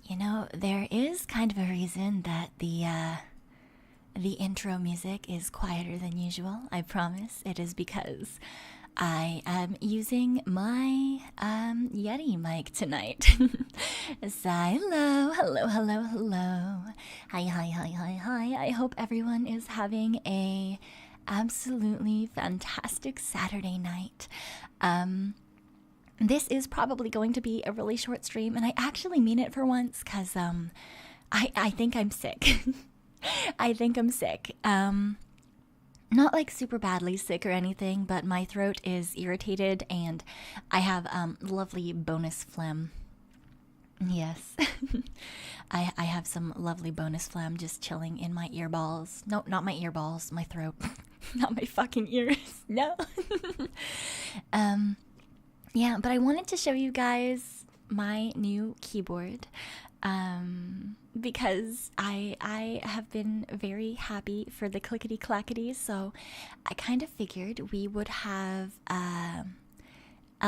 You know, there is kind of a reason that the intro music is quieter than usual. I promise. It is because I am using my Yeti mic tonight. So, hello. Hi. I hope everyone is having a absolutely fantastic Saturday night. This is probably going to be a really short stream, and I actually mean it for once, because I think I'm sick. I think I'm sick. Not like super badly sick or anything, but my throat is irritated, and I have lovely bonus phlegm. Yes. I have some lovely bonus phlegm just chilling in my earballs. No, not my earballs, my throat. Not my fucking ears. No. Yeah, but I wanted to show you guys my new keyboard because I have been very happy for the clickety clackety, so I kind of figured we would have a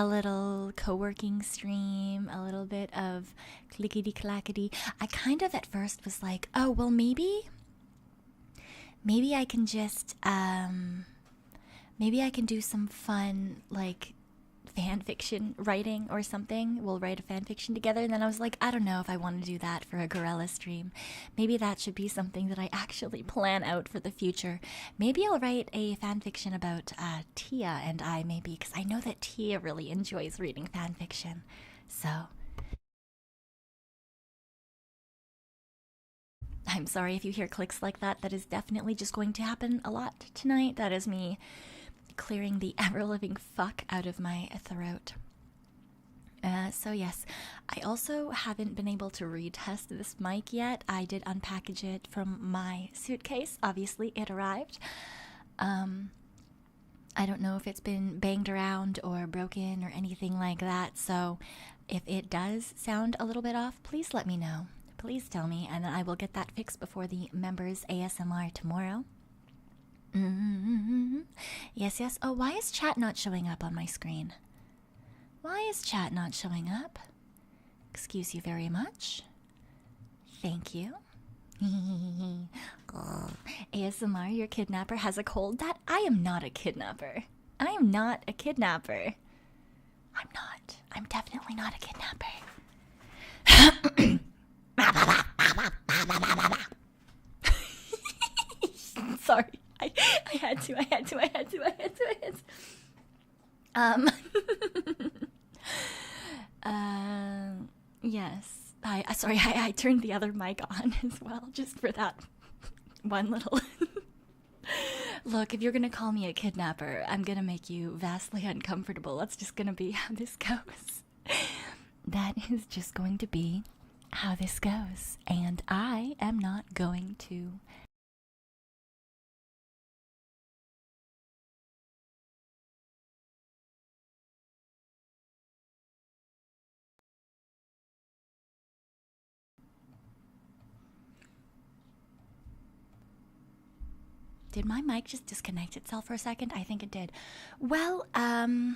little co-working stream, a little bit of clickety clackety. I kind of at first was like, oh well, maybe I can just maybe I can do some fun like fan fiction writing or something. We'll write a fan fiction together. And then I was like, I don't know if I want to do that for a Guerilla stream. Maybe that should be something that I actually plan out for the future. Maybe I'll write a fan fiction about Tia and I, maybe, because I know that Tia really enjoys reading fan fiction. So I'm sorry if you hear clicks like that. That is definitely just going to happen a lot tonight. That is me clearing the ever-living fuck out of my throat. So yes, I also haven't been able to retest this mic yet. I did unpackage it from my suitcase. Obviously, it arrived. I don't know if it's been banged around or broken or anything like that, so if it does sound a little bit off, please let me know. Please tell me, and I will get that fixed before the members' ASMR tomorrow. Yes. Oh, why is chat not showing up on my screen? Why is chat not showing up? Excuse you very much. Thank you. ASMR, your kidnapper has a cold. That I am not a kidnapper. I am not a kidnapper. I'm not. I'm definitely not a kidnapper. Sorry. I had to. Yes. I turned the other mic on as well, just for that one little... Look, if you're gonna call me a kidnapper, I'm gonna make you vastly uncomfortable. That's just gonna be how this goes. That is just going to be how this goes. And I am not going to... Did my mic just disconnect itself for a second? I think it did. Well, I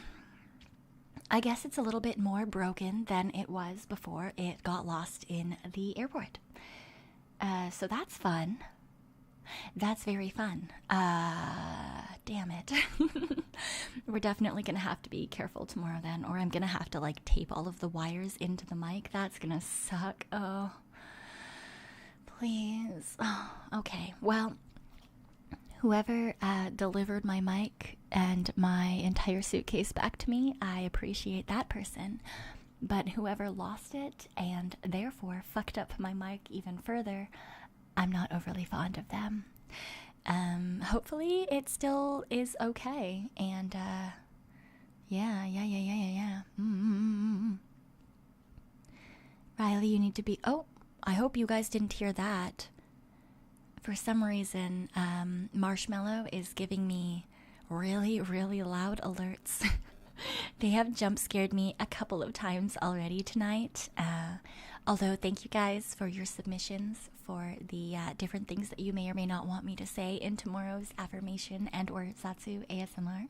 guess it's a little bit more broken than it was before it got lost in the airport. So that's fun. That's very fun. Damn it. We're definitely gonna have to be careful tomorrow then, or I'm gonna have to like tape all of the wires into the mic. That's gonna suck. Oh, please. Oh, okay, well, whoever delivered my mic and my entire suitcase back to me, I appreciate that person. But whoever lost it and therefore fucked up my mic even further, I'm not overly fond of them. Hopefully it still is okay. And yeah. Riley, you need to be... Oh, I hope you guys didn't hear that. For some reason, Marshmallow is giving me really, really loud alerts. They have jump scared me a couple of times already tonight. Although, thank you guys for your submissions for the different things that you may or may not want me to say in tomorrow's affirmation and or Satsu ASMR.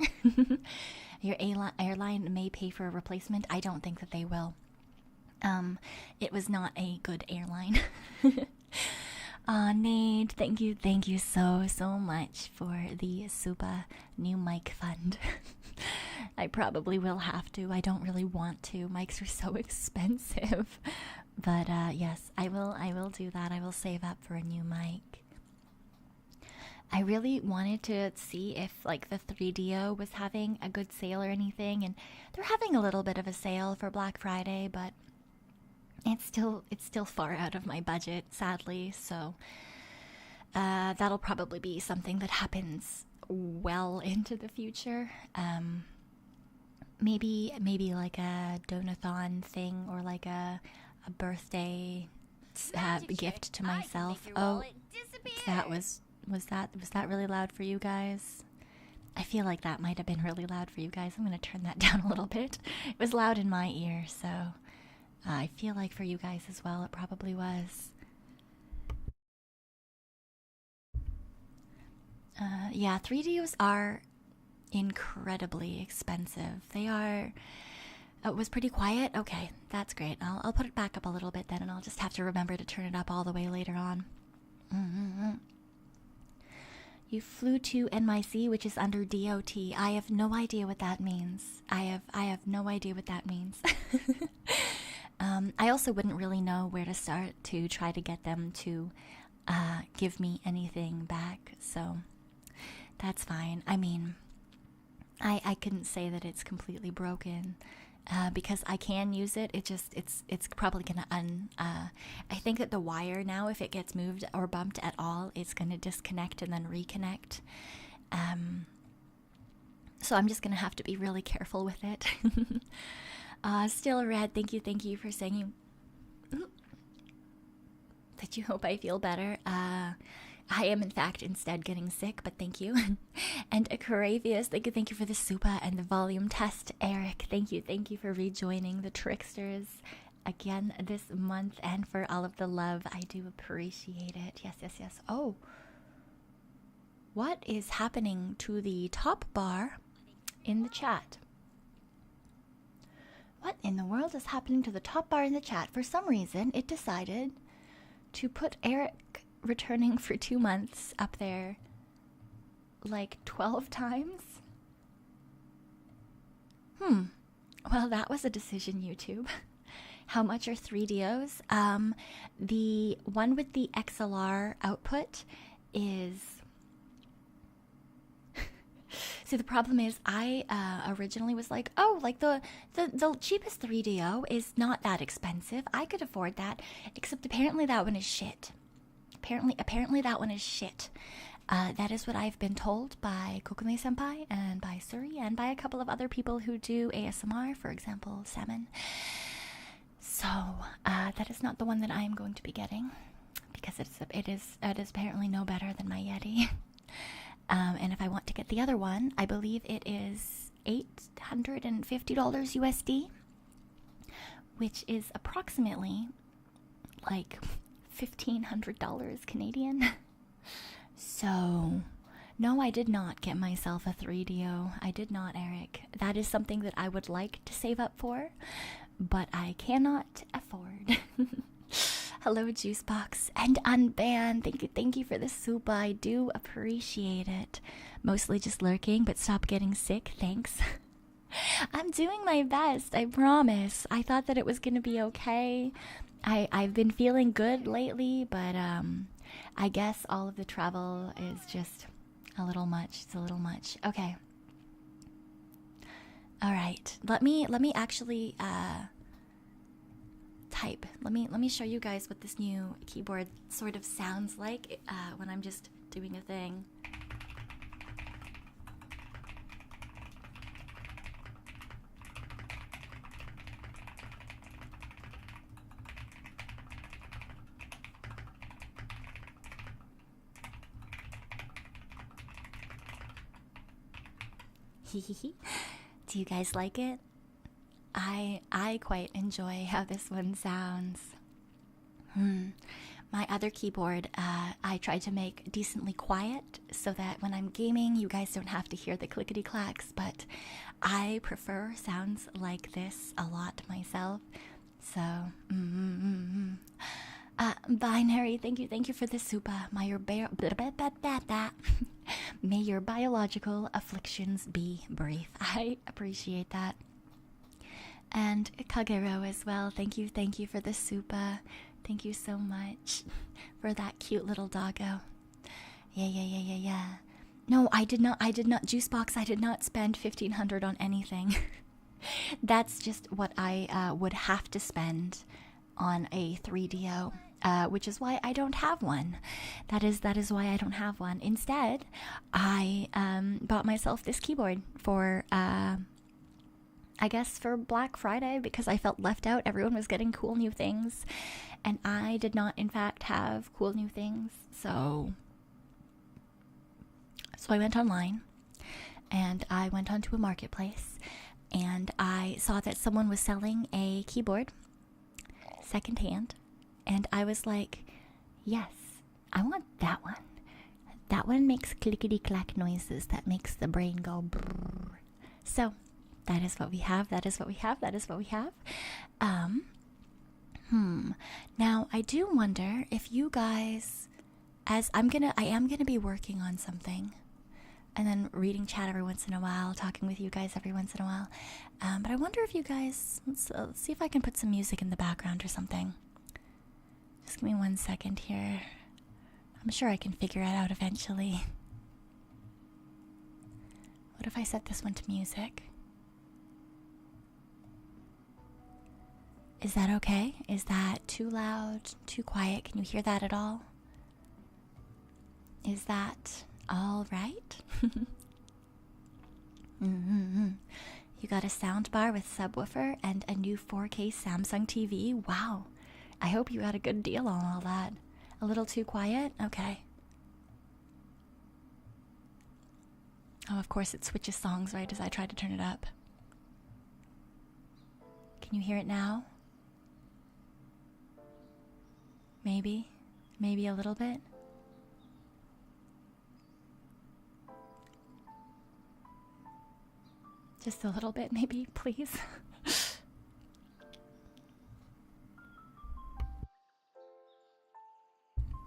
Your airline may pay for a replacement. I don't think that they will. It was not a good airline. Nate, thank you so much for the super new mic fund. I probably will have to. I don't really want to. Mics are so expensive. But yes, I will do that. I will save up for a new mic. I really wanted to see if like the 3DO was having a good sale or anything, and they're having a little bit of a sale for Black Friday, but it's still far out of my budget, sadly. So that'll probably be something that happens well into the future. Maybe like a donathon thing, or like a birthday gift to myself. Oh, was that really loud for you guys? I feel like that might have been really loud for you guys. I'm gonna turn that down a little bit. It was loud in my ear, so I feel like for you guys as well, it probably was. Yeah, 3DOs are incredibly expensive. They are. It was pretty quiet. Okay, that's great. I'll put it back up a little bit then, and I'll just have to remember to turn it up all the way later on. You flew to NYC, which is under DOT. I have no idea what that means. I have no idea what that means. I also wouldn't really know where to start to try to get them to give me anything back, so that's fine. I mean, I couldn't say that it's completely broken. Because I can use it. It's probably gonna I think that the wire now, if it gets moved or bumped at all, it's gonna disconnect and then reconnect. So I'm just gonna have to be really careful with it. Still Red, thank you for saying that you hope I feel better. I am in fact instead getting sick, but thank you. And Acaravius, thank you for the super and the volume test. Eric, thank you for rejoining the Tricksters again this month, and for all of the love. I do appreciate it. Yes. Oh, what is happening to the top bar in the chat? What in the world is happening to the top bar in the chat? For some reason, it decided to put Eric returning for 2 months up there like 12 times. Well, that was a decision, YouTube. How much are 3DOs? The one with the XLR output is see, the problem is I originally was like, oh, like the cheapest 3DO is not that expensive. I could afford that, except apparently that one is shit. Apparently that one is shit. That is what I've been told by Kokume-senpai and by Suri and by a couple of other people who do ASMR, for example, Salmon. So that is not the one that I am going to be getting, because it is apparently no better than my Yeti. And if I want to get the other one, I believe it is $850 USD, which is approximately like $1,500 Canadian. So no, I did not get myself a 3DO. I did not, Eric. That is something that I would like to save up for, but I cannot afford. Hello, Juicebox and Unbanned. Thank you for the soup. I do appreciate it. Mostly just lurking, but stop getting sick. Thanks. I'm doing my best, I promise. I thought that it was gonna be okay. I've been feeling good lately, but I guess all of the travel is just a little much. It's a little much. Okay. All right. Let me actually type. Let me show you guys what this new keyboard sort of sounds like when I'm just doing a thing. Do you guys like it? I quite enjoy how this one sounds. My other keyboard, I tried to make decently quiet so that when I'm gaming, you guys don't have to hear the clickety-clacks, but I prefer sounds like this a lot myself. So, Binary, thank you for the super. May your biological afflictions be brief. I appreciate that. And Kagero as well. Thank you for the super. Thank you so much for that cute little doggo. Yeah. No, I did not. Juicebox, I did not spend 1,500 on anything. That's just what I would have to spend on a 3DO, which is why I don't have one. That is why I don't have one. Instead, I bought myself this keyboard for, I guess for Black Friday, because I felt left out. Everyone was getting cool new things, and I did not, in fact, have cool new things. So I went online, and I went onto a marketplace, and I saw that someone was selling a keyboard secondhand, and I was like, yes, I want that one. That one makes clickety-clack noises that makes the brain go brrr. So that is what we have. Now I do wonder if you guys, as I am gonna be working on something, and then reading chat every once in a while, talking with you guys every once in a while. But I wonder if you guys, let's see if I can put some music in the background or something. Just give me 1 second here. I'm sure I can figure it out eventually. What if I set this one to music? Is that okay? Is that too loud, too quiet? Can you hear that at all? Is that all right? You got a sound bar with subwoofer and a new 4K Samsung TV. Wow. I hope you got a good deal on all that. A little too quiet? Okay. Oh, of course it switches songs right as I try to turn it up. Can you hear it now? Maybe a little bit. Just a little bit, maybe, please.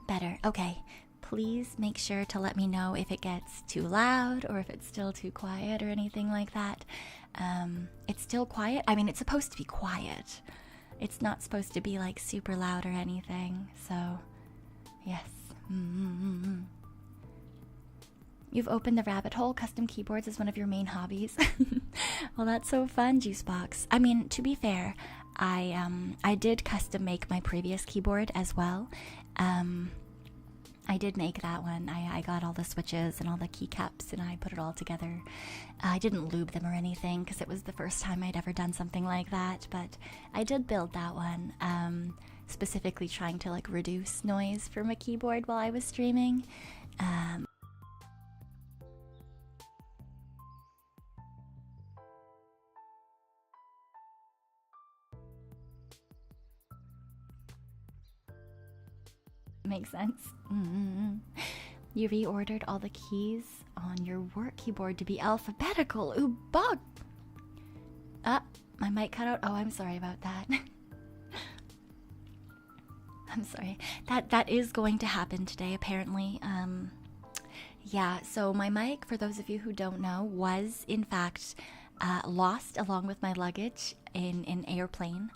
Better. Okay. Please make sure to let me know if it gets too loud or if it's still too quiet or anything like that. It's still quiet. I mean, it's supposed to be quiet. It's not supposed to be like super loud or anything. So, yes. You've opened the rabbit hole. Custom keyboards is one of your main hobbies. Well, that's so fun, Juicebox. I mean, to be fair, I did custom make my previous keyboard as well. I did make that one. I got all the switches and all the keycaps, and I put it all together. I didn't lube them or anything because it was the first time I'd ever done something like that, but I did build that one, specifically trying to like reduce noise from a keyboard while I was streaming. Makes sense. You reordered all the keys on your work keyboard to be alphabetical. Ooh, bug! My mic cut out. Oh, I'm sorry about that. I'm sorry. That is going to happen today, apparently. Yeah, so my mic, for those of you who don't know, was in fact lost along with my luggage in an airplane,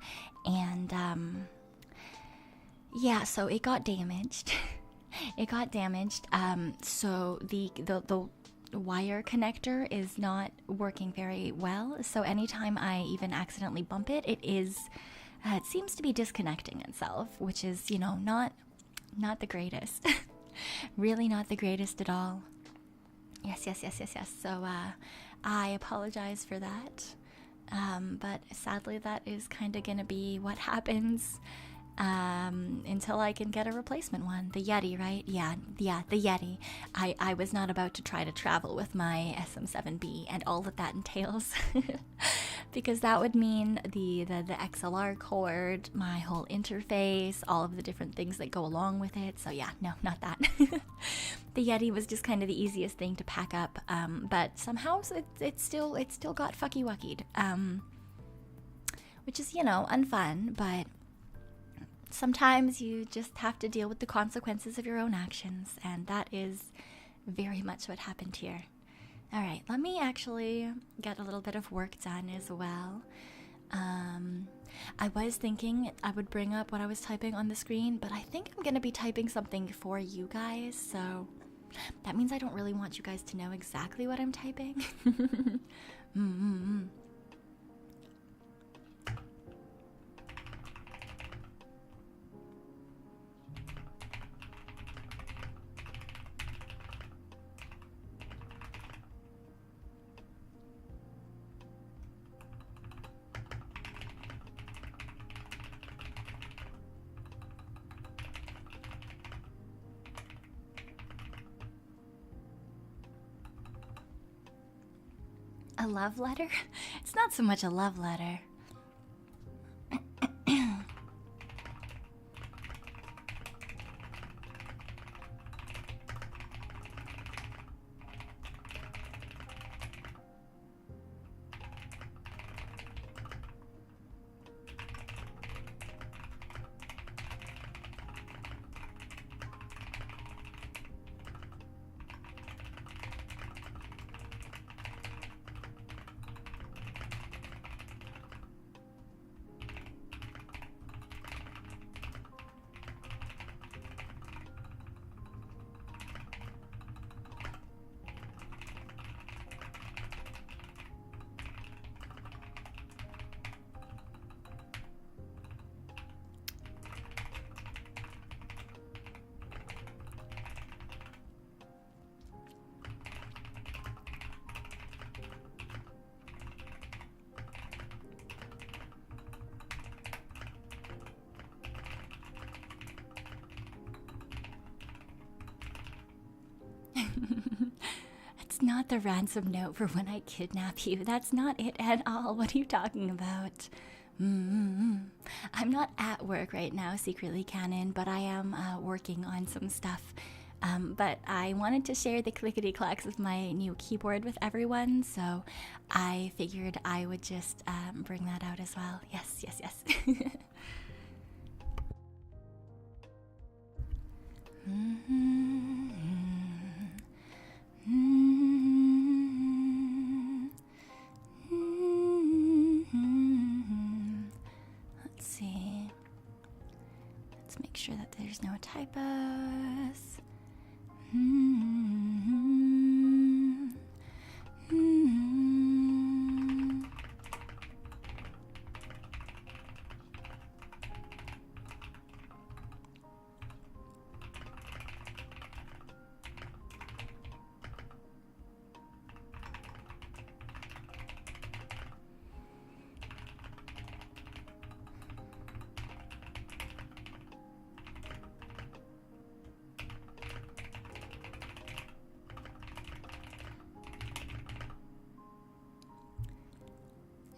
and yeah, so it got damaged. So the wire connector is not working very well. So anytime I even accidentally bump it, it seems to be disconnecting itself, which is, you know, not the greatest. Really not the greatest at all. Yes. So I apologize for that. But sadly, that is kind of gonna be what happens until I can get a replacement one. The Yeti, right? Yeah, the Yeti. I was not about to try to travel with my SM7B and all that entails. Because that would mean the XLR cord, my whole interface, all of the different things that go along with it. So yeah, no, not that. The Yeti was just kind of the easiest thing to pack up, but somehow it still got fucky-wuckied. which is, you know, unfun, but sometimes you just have to deal with the consequences of your own actions, and that is very much what happened here. All right, let me actually get a little bit of work done as well. I was thinking I would bring up what I was typing on the screen, but I think I'm going to be typing something for you guys, so that means I don't really want you guys to know exactly what I'm typing. A love letter? It's not so much a love letter. It's not the ransom note for when I kidnap you. That's not it at all. What are you talking about? I'm not at work right now, secretly canon, but I am working on some stuff. But I wanted to share the clickety-clacks of my new keyboard with everyone, so I figured I would just bring that out as well. Yes, yes, yes. Let's see. Let's make sure that there's no typos.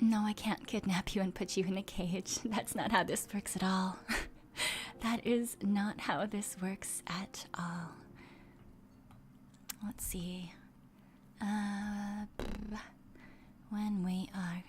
No, I can't kidnap you and put you in a cage. That's not how this works at all. That is not how this works at all. Let's see. When we are...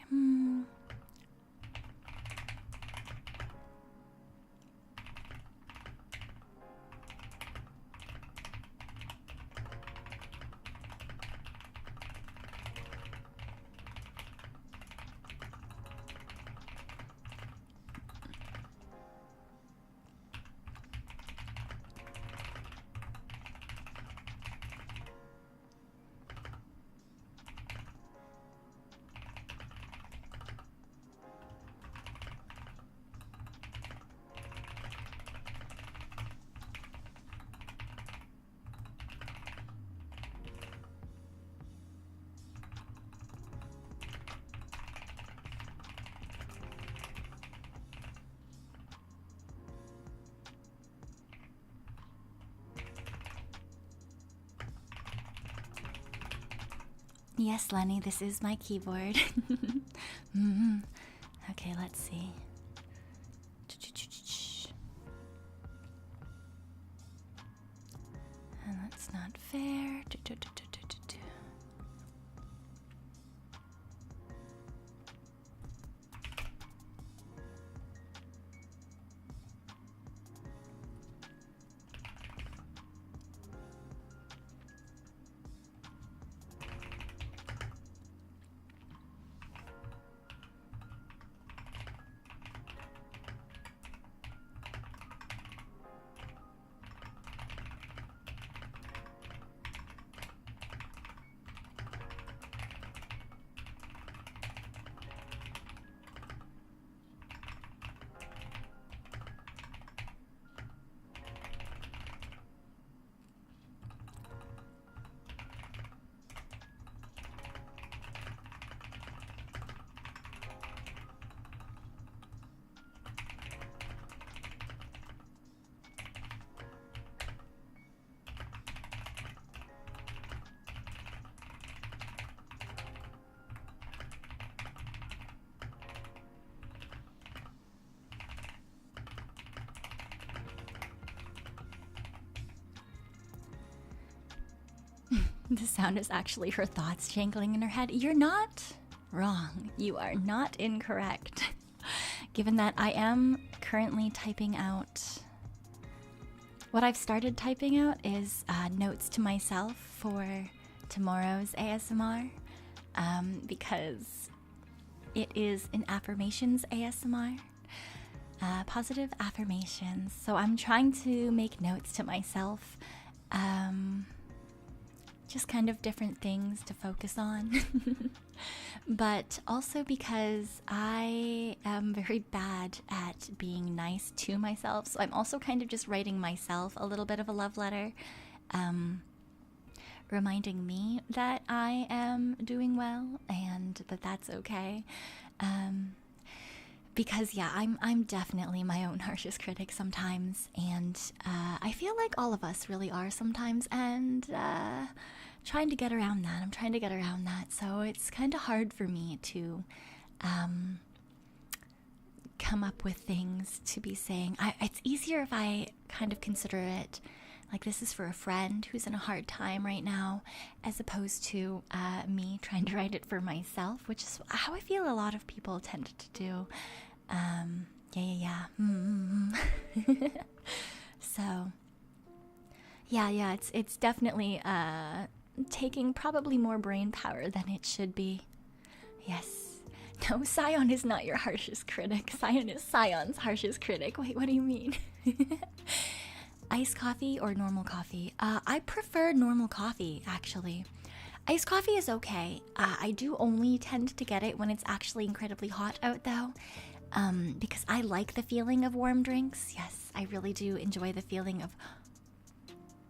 Yes, Lenny, this is my keyboard. Okay, let's see. And that's not fair. The sound is actually her thoughts jangling in her head. You're not wrong. You are not incorrect. Given that I am currently typing out... What I've started typing out is notes to myself for tomorrow's ASMR. Because it is an affirmations ASMR. Positive affirmations. So I'm trying to make notes to myself. Just kind of different things to focus on. But also because I am very bad at being nice to myself. So I'm also kind of just writing myself a little bit of a love letter. Reminding me that I am doing well and that that's okay. Because yeah, I'm definitely my own harshest critic sometimes, and I feel like all of us really are sometimes, and trying to get around that. I'm trying to get around that, so it's kind of hard for me to come up with things to be saying. It's easier if I kind of consider it like this is for a friend who's in a hard time right now, as opposed to me trying to write it for myself, which is how I feel a lot of people tend to do. So, yeah, it's definitely taking probably more brain power than it should be. Yes. No, Cyon is not your harshest critic. Cyon is Cyon's harshest critic. Wait, what do you mean? Iced coffee or normal coffee? I prefer normal coffee, actually. Iced coffee is okay. I do only tend to get it when it's actually incredibly hot out, though. Because I like the feeling of warm drinks. Yes, I really do enjoy the feeling of...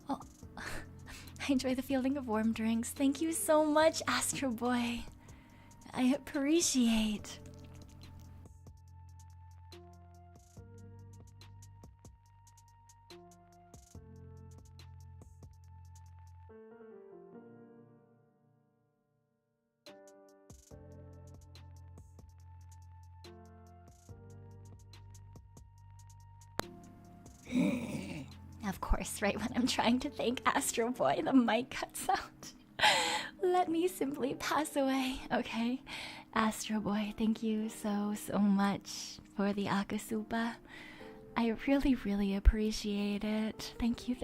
Oh, I enjoy the feeling of warm drinks. Thank you so much, Astro Boy. I appreciate. Of course, right when I'm trying to thank Astro Boy, the mic cuts out. Let me simply pass away, okay? Astro Boy, thank you so much for the Akasupa. I really appreciate it. Thank you.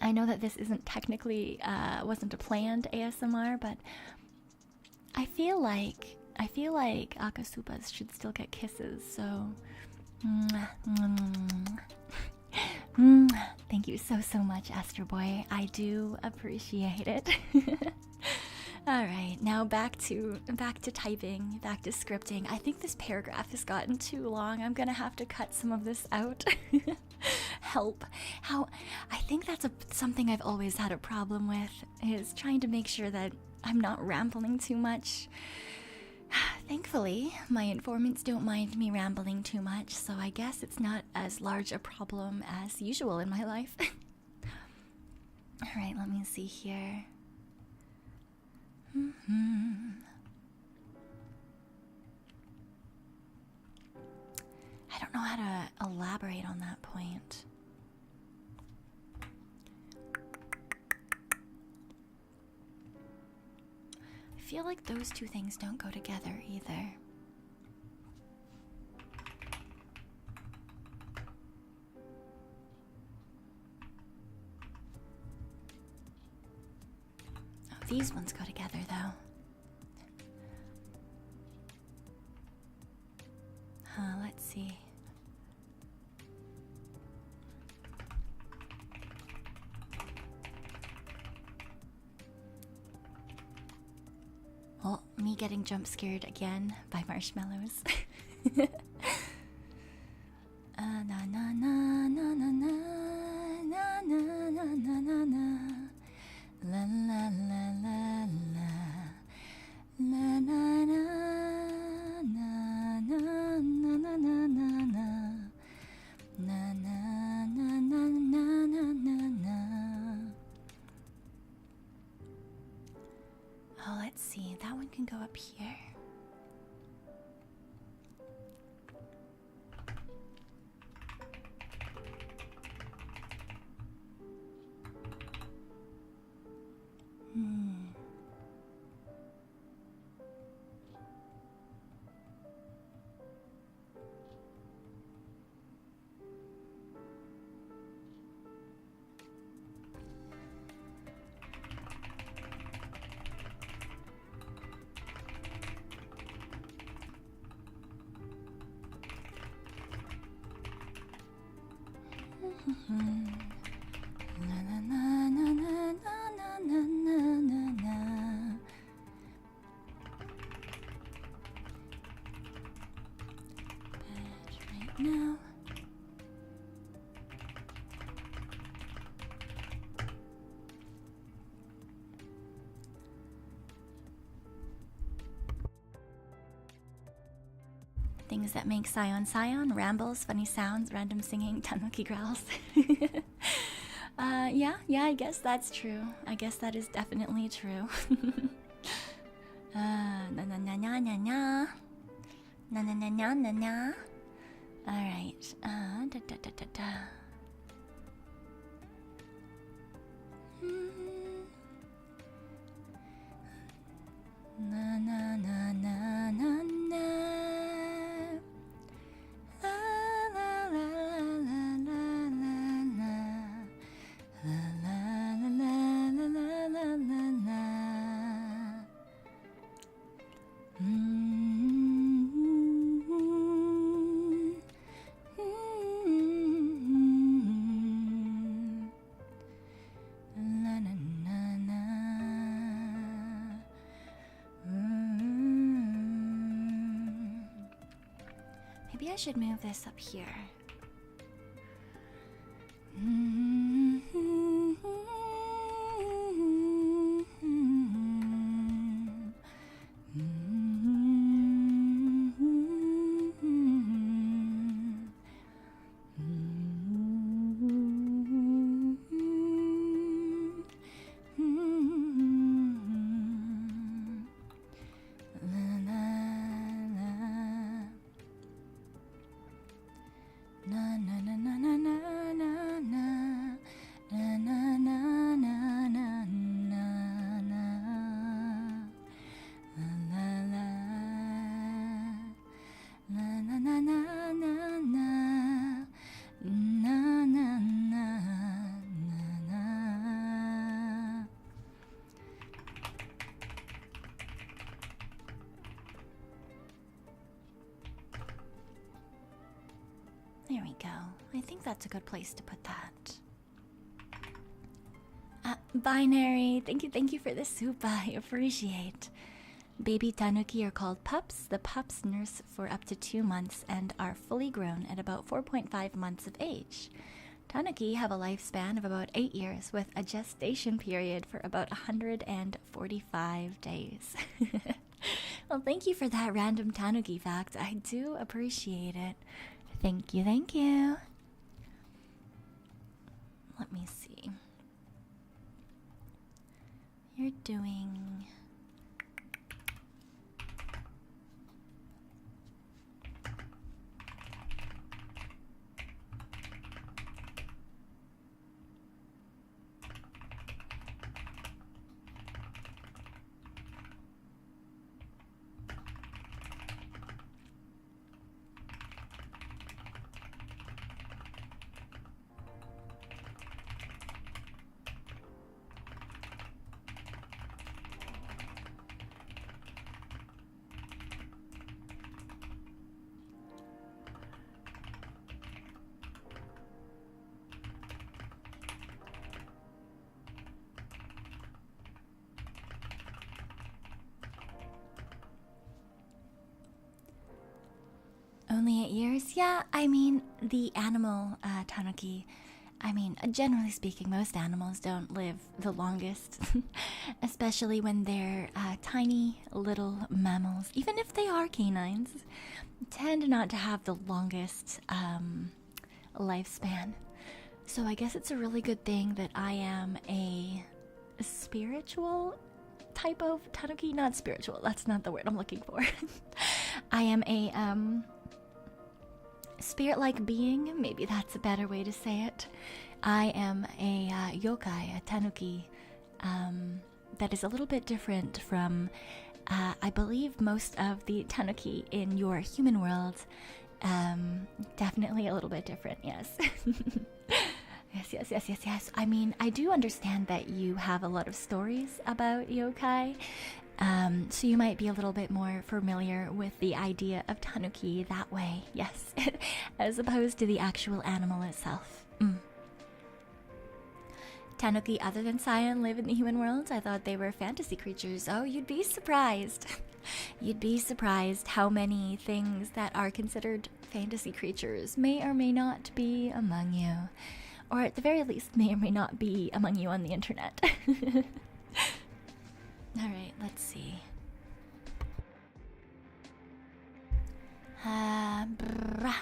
I know that this isn't technically, wasn't a planned ASMR, but I feel like Akasupas should still get kisses, so... Thank you so much, Astro Boy. I do appreciate it. Alright, now back to typing, back to scripting. I think this paragraph has gotten too long. I'm gonna have to cut some of this out. Help. I think that's something I've always had a problem with, is trying to make sure that I'm not rambling too much. Thankfully, my informants don't mind me rambling too much, so I guess it's not as large a problem as usual in my life. Alright, let me see here. I don't know how to elaborate on that point. I feel like those two things don't go together either. Oh, these ones go together though. Let's see. Well, me getting jump scared again by marshmallows. Na na na na na na na na na na na. La la la la la. La na na na na na na na na na. Na na na na na na na. Oh, let's see. That one can go up here. Right now. Things that make Cyon Cyon, rambles, funny sounds, random singing, Tanuki growls. Yeah, I guess that's true. I guess that is definitely true. Na na na na na na. Na na na na na na. Alright. Da da da da da. Na na na na na na. La la la la la la la. La la la la la la la la. Maybe I should move this up here. There we go. I think that's a good place to put that. Binary, thank you for the soup. I appreciate. Baby Tanuki are called pups. The pups nurse for up to 2 months and are fully grown at about 4.5 months of age. Tanuki have a lifespan of about 8 years with a gestation period for about 145 days. Well, thank you for that random Tanuki fact. I do appreciate it. Thank you, thank you. Let me see. You're doing... Only 8 years? Yeah, I mean, the animal Tanuki, I mean, generally speaking, most animals don't live the longest, especially when they're tiny little mammals. Even if they are canines, tend not to have the longest lifespan. So I guess it's a really good thing that I am a spiritual type of Tanuki. Not spiritual, that's not the word I'm looking for. I am a spirit-like being, maybe that's a better way to say it. I am a yokai, a Tanuki, that is a little bit different from, I believe, most of the Tanuki in your human world. Definitely a little bit different, yes. Yes. I mean, I do understand that you have a lot of stories about yokai, so you might be a little bit more familiar with the idea of Tanuki that way, yes, as opposed to the actual animal itself. Tanuki, other than Cyon, live in the human world? I thought they were fantasy creatures. Oh, you'd be surprised. You'd be surprised how many things that are considered fantasy creatures may or may not be among you. Or at the very least, may or may not be among you on the internet. Alright, let's see. Brah.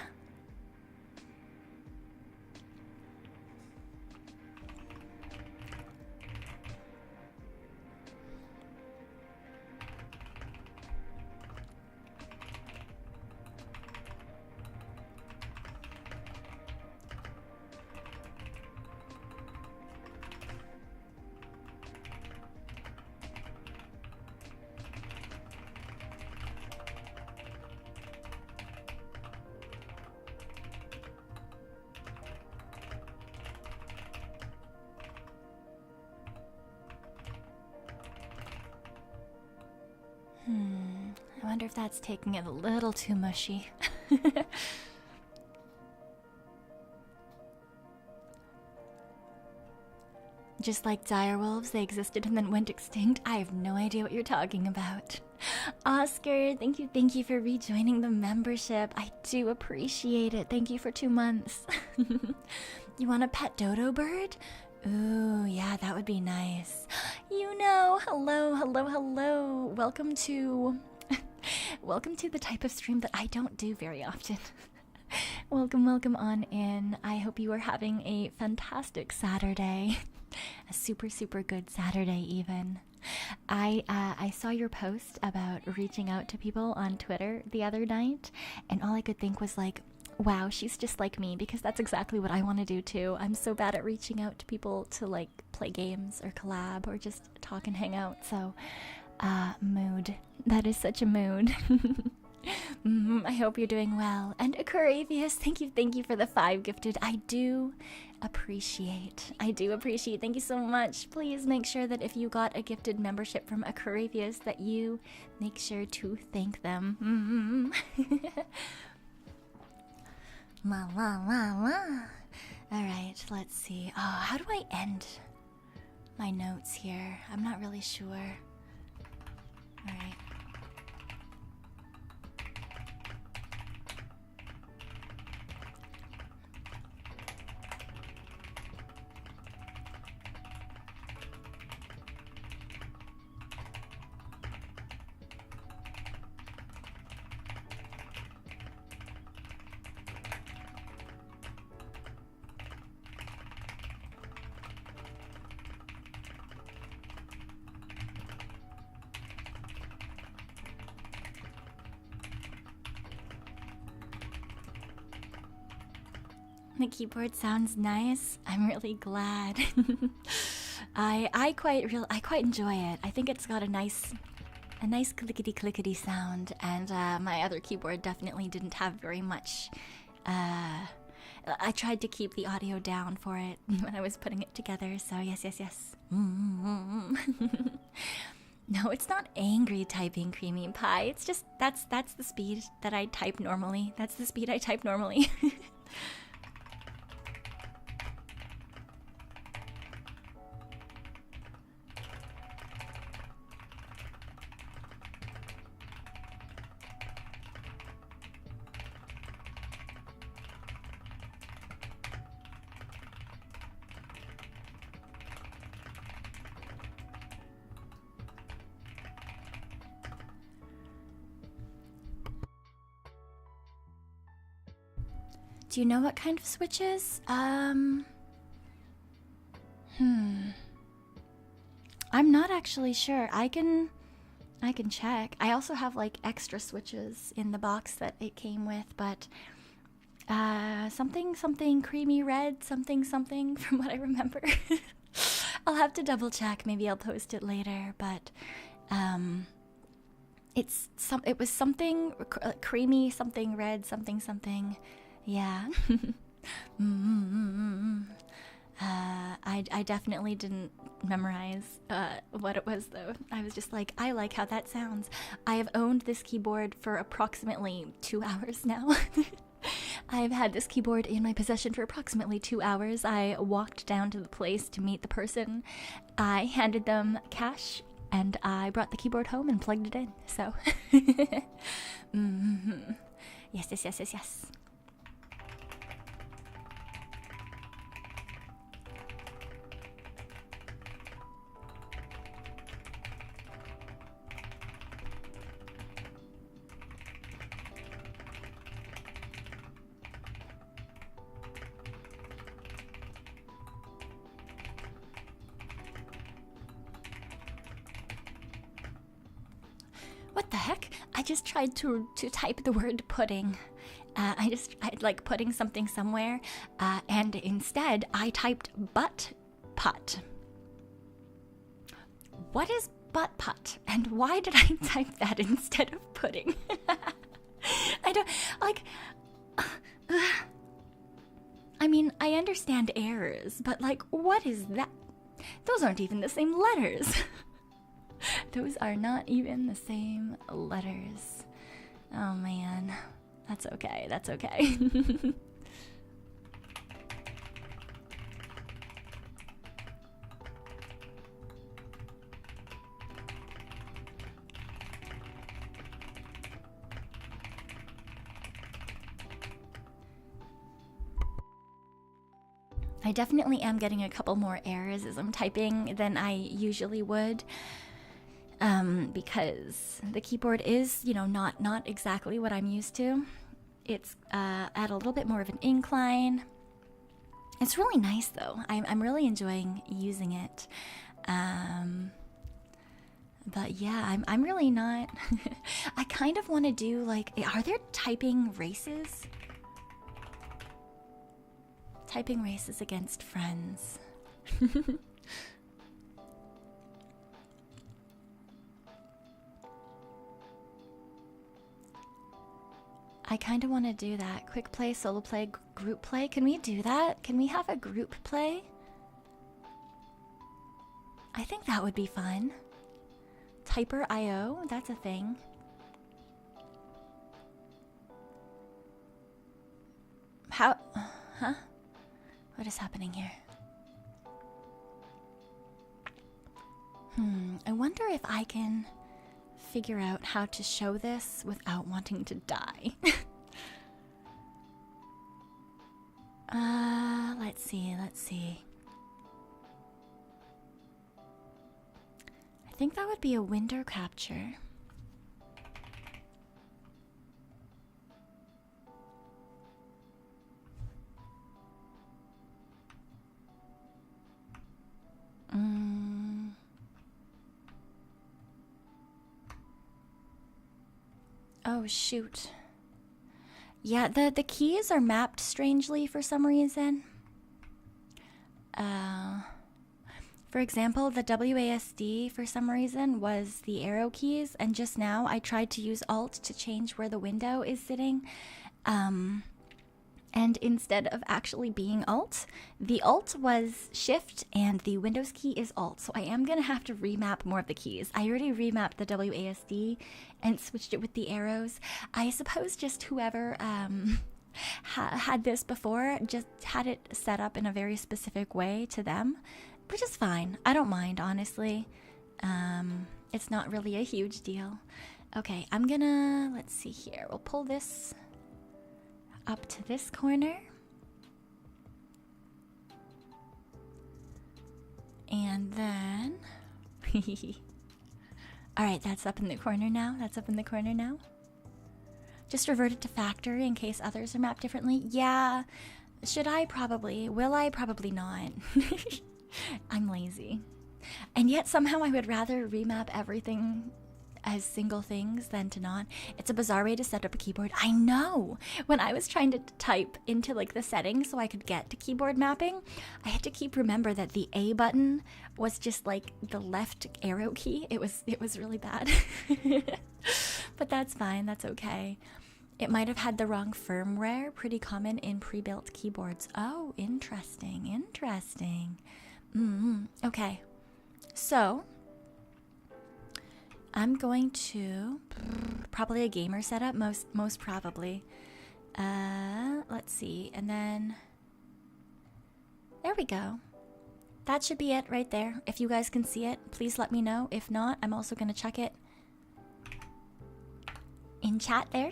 I wonder if that's taking it a little too mushy. Just like direwolves, they existed and then went extinct. I have no idea what you're talking about. Oscar, thank you for rejoining the membership. I do appreciate it. Thank you for 2 months. You want a pet dodo bird? Ooh, yeah, that would be nice. You know, hello. Welcome to the type of stream that I don't do very often. Welcome on in. I hope you are having a fantastic Saturday. A super good Saturday even. I saw your post about reaching out to people on Twitter the other night, and all I could think was like, wow, she's just like me, because that's exactly what I want to do too. I'm so bad at reaching out to people to like play games or collab or just talk and hang out. So, mood. That is such a mood. I hope you're doing well. And Aquarius, thank you for the 5 gifted. I do appreciate. Thank you so much. Please make sure that if you got a gifted membership from Aquarius that you make sure to thank them. Alright, let's see. Oh, how do I end my notes here? I'm not really sure. Alright. The keyboard sounds nice. I'm really glad. I quite enjoy it. I think it's got a nice clickety sound, and my other keyboard definitely didn't have very much. I tried to keep the audio down for it when I was putting it together. So yes. No, it's not angry typing, Creamy Pie. It's just that's the speed that I type normally. That's the speed I type normally. Do you know what kind of switches? I'm not actually sure. I can check. I also have like extra switches in the box that it came with, but something creamy red, something from what I remember. I'll have to double check. Maybe I'll post it later, but it was something creamy, something red, something. Yeah. I definitely didn't memorize what it was, though. I was just like, I like how that sounds. I have owned this keyboard for approximately 2 hours now. I've had this keyboard in my possession for approximately 2 hours. I walked down to the place to meet the person. I handed them cash, and I brought the keyboard home and plugged it in. So, yes, yes, yes, yes, yes. What the heck? I just tried to type the word pudding. I like putting something somewhere, and instead I typed butt putt. What is butt putt? And why did I type that instead of pudding? I don't, like, I mean, I understand errors, but like, what is that? Those aren't even the same letters. Those are not even the same letters. Oh man, that's okay, that's okay. I definitely am getting a couple more errors as I'm typing than I usually would. Because the keyboard is, you know, not exactly what I'm used to. It's at a little bit more of an incline. It's really nice though. I'm really enjoying using it. But yeah, I'm really not. I kind of want to do like, are there typing races? Typing races against friends. I kind of want to do that. Quick play, solo play, group play. Can we do that? Can we have a group play? I think that would be fun. Typer IO, that's a thing. How? Huh? What is happening here? I wonder if I can figure out how to show this without wanting to die. Let's see. I think that would be a window capture. Oh shoot. Yeah, the keys are mapped strangely for some reason. For example, the WASD for some reason was the arrow keys, and just now I tried to use Alt to change where the window is sitting. And instead of actually being Alt, the Alt was Shift and the Windows key is Alt. So I am going to have to remap more of the keys. I already remapped the WASD and switched it with the arrows. I suppose just whoever had this before just had it set up in a very specific way to them, which is fine. I don't mind, honestly. It's not really a huge deal. Okay, I'm gonna, let's see here. We'll pull this up to this corner. And then alright, that's up in the corner now. That's up in the corner now. Just revert it to factory in case others are mapped differently. Yeah, should I? Probably. Will I? Probably not. I'm lazy. And yet somehow I would rather remap everything as single things than to not. It's a bizarre way to set up a keyboard. I know. When I was trying to type into like the settings so I could get to keyboard mapping, I had to keep remember that the A button was just like the left arrow key. It was really bad. But that's fine. That's okay. It might have had the wrong firmware. Pretty common in pre-built keyboards. Oh, interesting. Interesting. Okay. So I'm going to probably a gamer setup, most probably. Let's see, and then there we go. That should be it right there. If you guys can see it, please let me know. If not, I'm also gonna check it in chat there.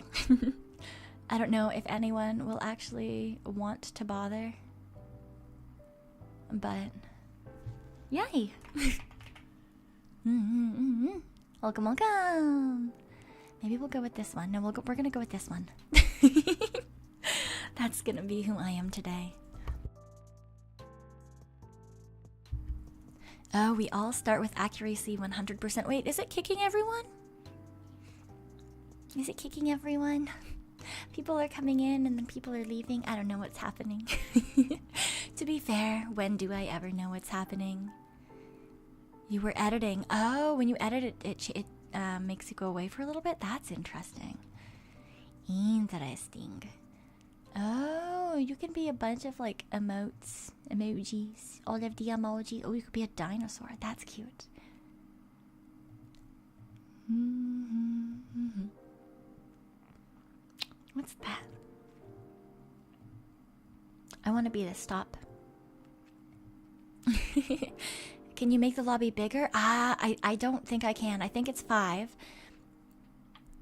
I don't know if anyone will actually want to bother, but yay. Welcome, welcome. Maybe we'll go with this one. No, we're gonna go with this one. That's gonna be who I am today. Oh, we all start with accuracy 100%. Wait, is it kicking everyone? Is it kicking everyone? People are coming in and then people are leaving. I don't know what's happening. To be fair, when do I ever know what's happening? You were editing. Oh, when you edit it, it makes you go away for a little bit? That's interesting. Interesting. Oh, you can be a bunch of like emotes, emojis, all of the emojis. Oh, you could be a dinosaur. That's cute. What's that? I want to be the stop. Can you make the lobby bigger? I don't think I can. I think it's 5.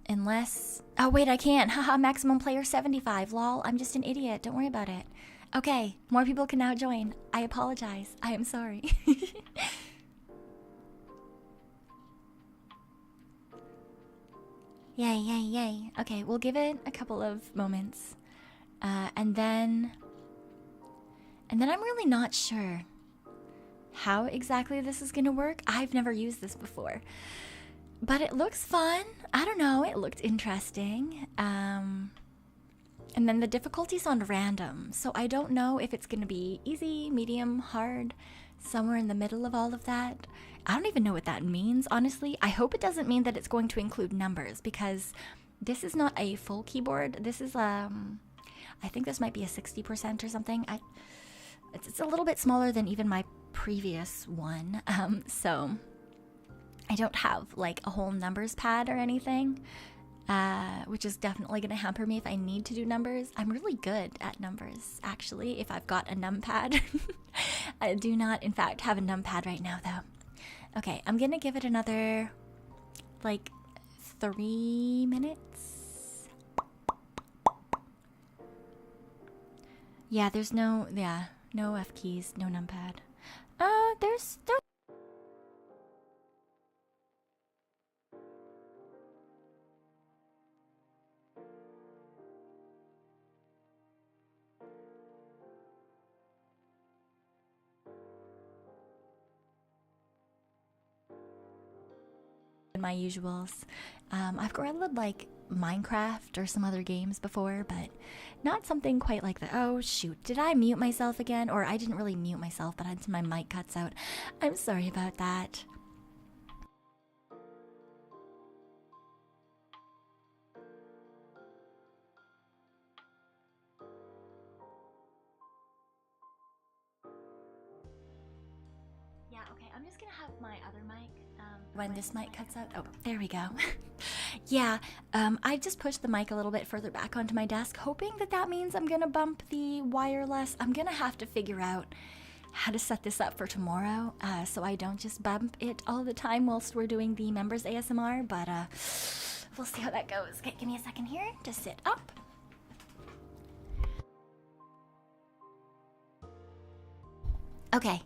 Unless... Oh, wait, I can. Haha, maximum player 75. Lol, I'm just an idiot. Don't worry about it. Okay, more people can now join. I apologize. I am sorry. Yay, yay, yay. Okay, we'll give it a couple of moments. And then I'm really not sure how exactly this is gonna work. I've never used this before. But it looks fun. I don't know, it looked interesting. And then the difficulty's on random. So I don't know if it's gonna be easy, medium, hard, somewhere in the middle of all of that. I don't even know what that means, honestly. I hope it doesn't mean that it's going to include numbers, because this is not a full keyboard. This is, I think this might be a 60% or something. It's a little bit smaller than even my previous one. So I don't have like a whole numbers pad or anything, which is definitely going to hamper me if I need to do numbers. I'm really good at numbers, actually, if I've got a numpad. I do not, in fact, have a numpad right now, though. Okay, I'm going to give it another, like, 3 minutes. Yeah, there's no F keys, no numpad. There's my usuals. I've grinded like Minecraft or some other games before, but not something quite like that. Oh shoot, did I mute myself again? Or I didn't really mute myself, but my mic cuts out. I'm sorry about that. Yeah, okay, I'm just gonna have my other mic when this mic cuts out. Oh, there we go. Yeah, I just pushed the mic a little bit further back onto my desk, hoping that means I'm gonna bump the wireless. I'm gonna have to figure out how to set this up for tomorrow, so I don't just bump it all the time whilst we're doing the members ASMR, but we'll see how that goes. Okay, give me a second here to sit up. Okay,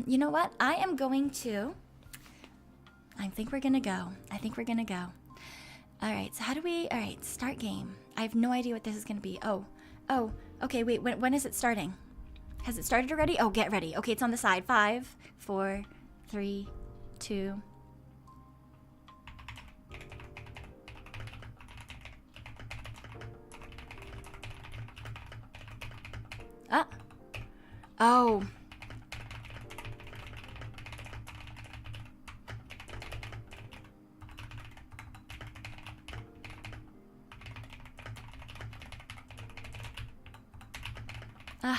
you know what? I think we're gonna go. Alright, so how do we... Alright, start game. I have no idea what this is gonna be. Oh, okay, wait, when is it starting? Has it started already? Oh, get ready. Okay, it's on the side. 5, 4, 3, 2... Ah! Oh... Ugh.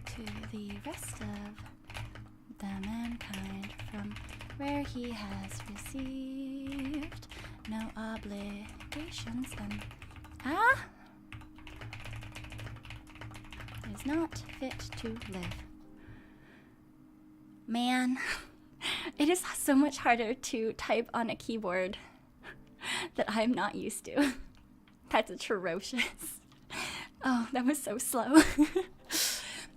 To the rest of the mankind from where he has received no obligations and is not fit to live. Man, it is so much harder to type on a keyboard that I'm not used to. That's atrocious. Oh, that was so slow.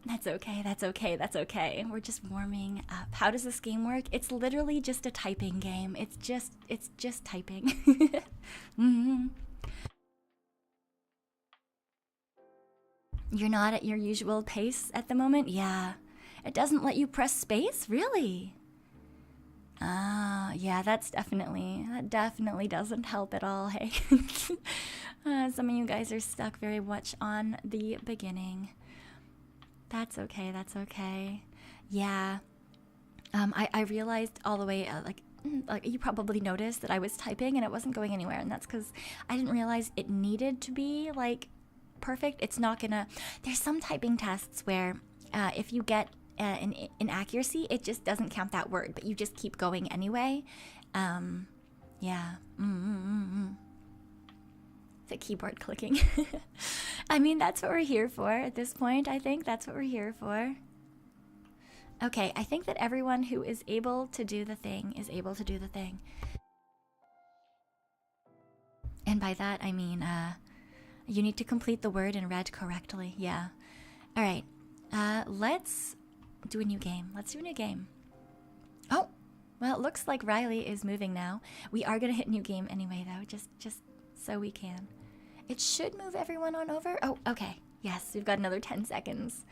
That's okay, that's okay, that's okay. We're just warming up. How does this game work? It's literally just a typing game. It's just typing. You're not at your usual pace at the moment? Yeah. It doesn't let you press space? Really? Ah, yeah, that definitely doesn't help at all, hey? Some of you guys are stuck very much on the beginning. That's okay, that's okay. Yeah. I realized all the way, like you probably noticed that I was typing and it wasn't going anywhere, and that's because I didn't realize it needed to be, like, perfect. It's not gonna... There's some typing tests where if you get an inaccuracy, it just doesn't count that word, but you just keep going anyway. Yeah. The keyboard clicking. I mean, that's what we're here for at this point. I think that's what we're here for. Okay, I think that everyone who is able to do the thing is able to do the thing. And by that, I mean, you need to complete the word and read correctly. Yeah. All right. Let's do a new game. Let's do a new game. Oh, well, it looks like Riley is moving now. We are going to hit new game anyway, though, just so we can. It should move everyone on over. Oh, okay. Yes, we've got another 10 seconds.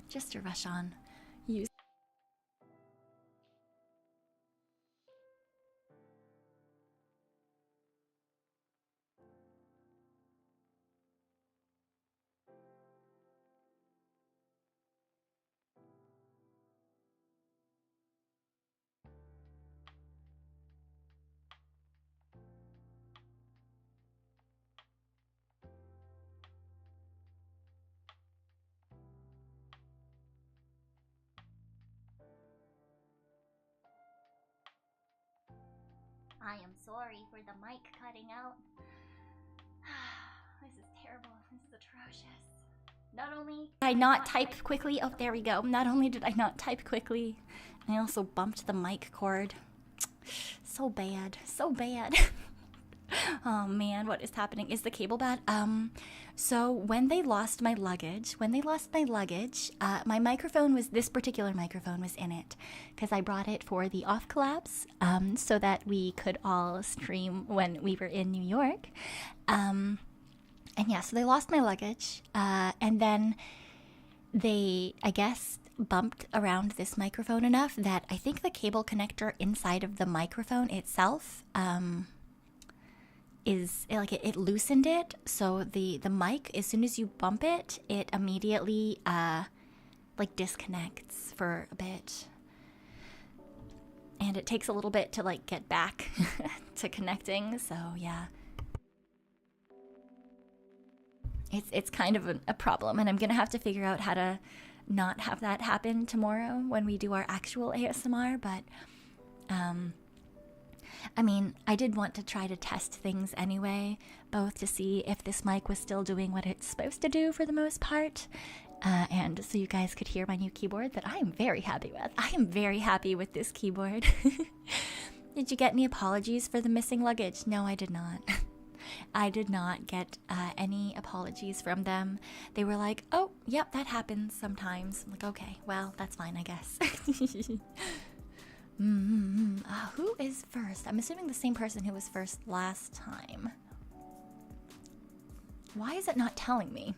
Just to rush on. Use. I am sorry for the mic cutting out. This is terrible. This is atrocious. Not only did I not type quickly. Oh, there we go. Not only did I not type quickly, I also bumped the mic cord. So bad. So bad. Oh man, what is happening? Is the cable bad? So when they lost my luggage, my microphone was, this particular microphone was in it, because I brought it for the off collabs, so that we could all stream when we were in New York. And yeah, so they lost my luggage, and then they, I guess, bumped around this microphone enough that I think the cable connector inside of the microphone itself, is like it loosened it, so the mic, as soon as you bump it, it immediately like disconnects for a bit, and it takes a little bit to like get back to connecting. So yeah, it's kind of a problem, and I'm gonna have to figure out how to not have that happen tomorrow when we do our actual ASMR. But I mean, I did want to try to test things anyway, both to see if this mic was still doing what it's supposed to do for the most part, and so you guys could hear my new keyboard that I am very happy with. I am very happy with this keyboard. Did you get any apologies for the missing luggage? No, I did not. I did not get any apologies from them. They were like, oh, yep, that happens sometimes. I'm like, okay, well, that's fine, I guess. Who is first? I'm assuming the same person who was first last time. Why is it not telling me?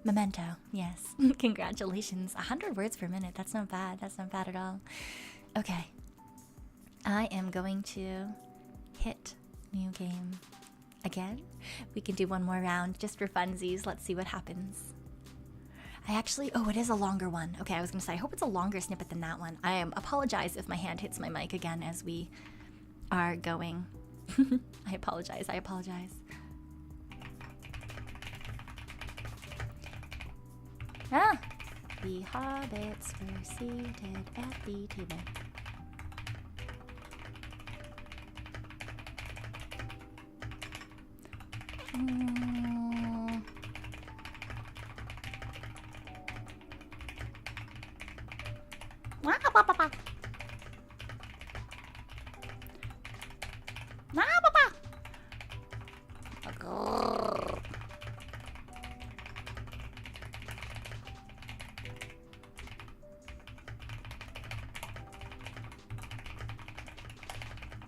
Memento, yes. Congratulations. 100 words per minute. That's not bad. That's not bad at all. Okay. I am going to hit new game again. We can do one more round just for funsies. Let's see what happens. I actually, oh, it is a longer one. Okay, I was gonna say, I hope it's a longer snippet than that one. I apologize if my hand hits my mic again as we are going. I apologize. Ah, The hobbits were seated at the table.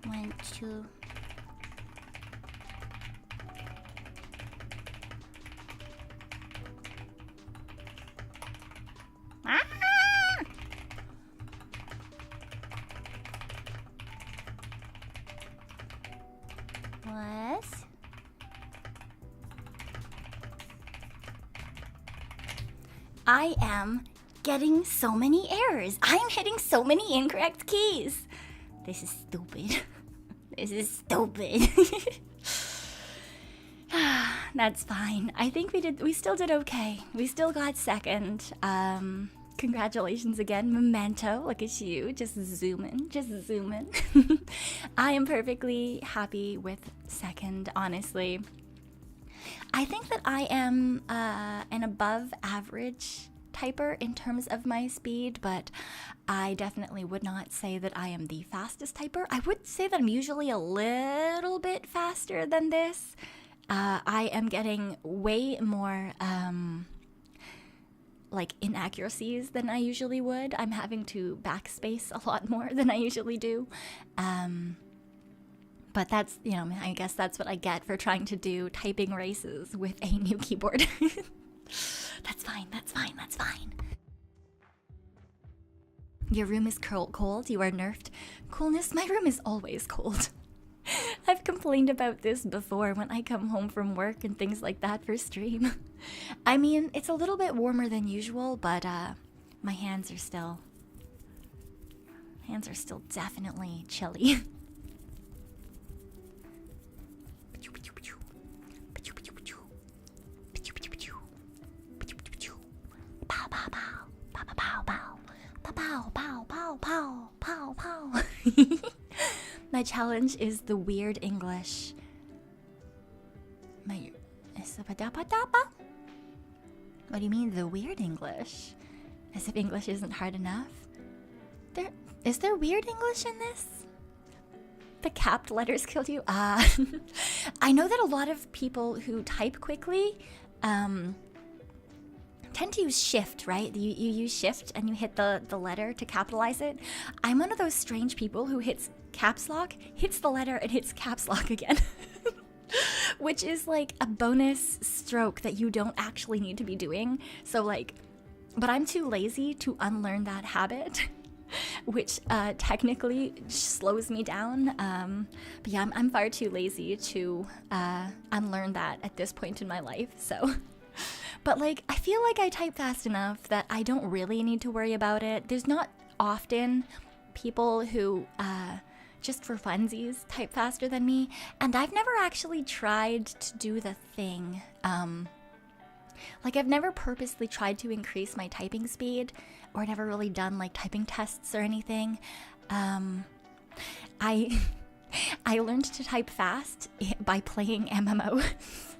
One, two. What? I am getting so many errors. I'm hitting so many incorrect keys. This is stupid. This is stupid. That's fine. I think we still did okay. We still got second. Congratulations again, Memento. Look at you, just zooming. I am perfectly happy with second, honestly. I think that I am an above average typer in terms of my speed, but I definitely would not say that I am the fastest typer. I would say that I'm usually a little bit faster than this. I am getting way more like inaccuracies than I usually would. I'm having to backspace a lot more than I usually do. But that's, you know, I guess that's what I get for trying to do typing races with a new keyboard. That's fine. Your room is cold. You are nerfed. Coolness, my room is always cold. I've complained about this before when I come home from work and things like that for stream. I mean, it's a little bit warmer than usual, but my hands are still definitely chilly. Pow pow pow, pow pow pow, pow pow pow pow pow pow. My challenge is the weird English. What do you mean, the weird English? As if English isn't hard enough? Is there weird English in this? The capped letters killed you? I know that a lot of people who type quickly tend to use shift, right? You use shift and you hit the letter to capitalize it. I'm one of those strange people who hits caps lock, hits the letter, and hits caps lock again. Which is like a bonus stroke that you don't actually need to be doing. So like, but I'm too lazy to unlearn that habit, which technically slows me down. But yeah, I'm far too lazy to unlearn that at this point in my life, so. But like, I feel like I type fast enough that I don't really need to worry about it. There's not often people who just for funsies type faster than me, and I've never actually tried to do the thing. Like, I've never purposely tried to increase my typing speed, or never really done like typing tests or anything. I learned to type fast by playing MMOs.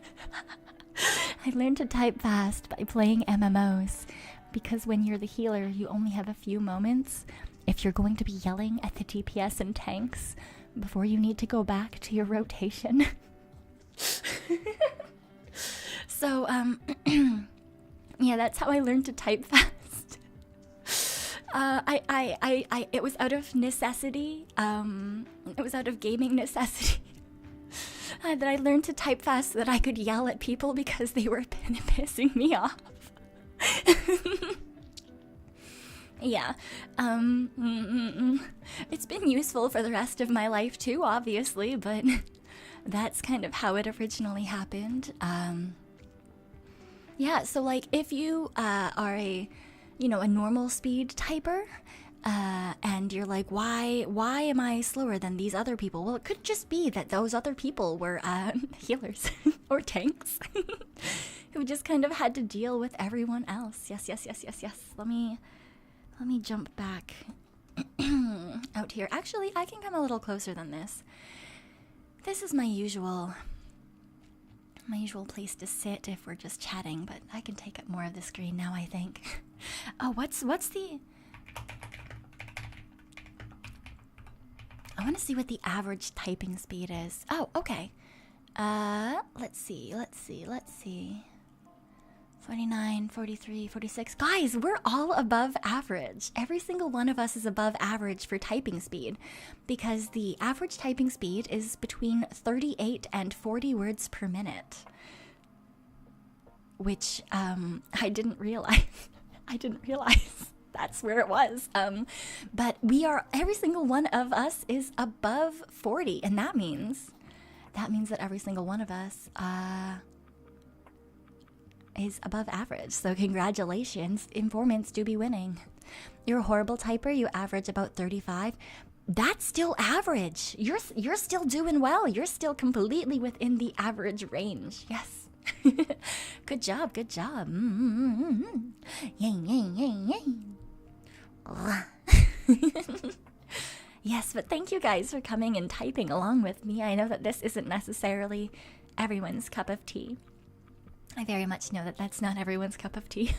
I learned to type fast by playing MMOs, because when you're the healer, you only have a few moments if you're going to be yelling at the DPS and tanks before you need to go back to your rotation. So, yeah, that's how I learned to type fast. It was out of necessity. It was out of gaming necessity. That I learned to type fast so that I could yell at people because they were pissing me off. Yeah. It's been useful for the rest of my life too, obviously, but that's kind of how it originally happened. Yeah, so like if you are a normal speed typer, and you're like, why am I slower than these other people? Well, it could just be that those other people were healers or tanks who just kind of had to deal with everyone else. Yes, yes, yes, yes, yes. Let me jump back out here. Actually, I can come a little closer than this. This is my usual place to sit if we're just chatting, but I can take up more of the screen now, I think. Oh, what's the... I want to see what the average typing speed is. Oh, okay. Let's see. 49, 43, 46. Guys, we're all above average. Every single one of us is above average for typing speed because the average typing speed is between 38 and 40 words per minute. Which, I didn't realize. I didn't realize that's where it was. But every single one of us is above 40, and that means that every single one of us, is above average. So congratulations, informants do be winning. You're a horrible typer, you average about 35. That's still average. You're still doing well. You're still completely within the average range. Yes. Good job, good job. Yay. Yes, but thank you guys for coming and typing along with me. I know that this isn't necessarily everyone's cup of tea. I very much know that that's not everyone's cup of tea.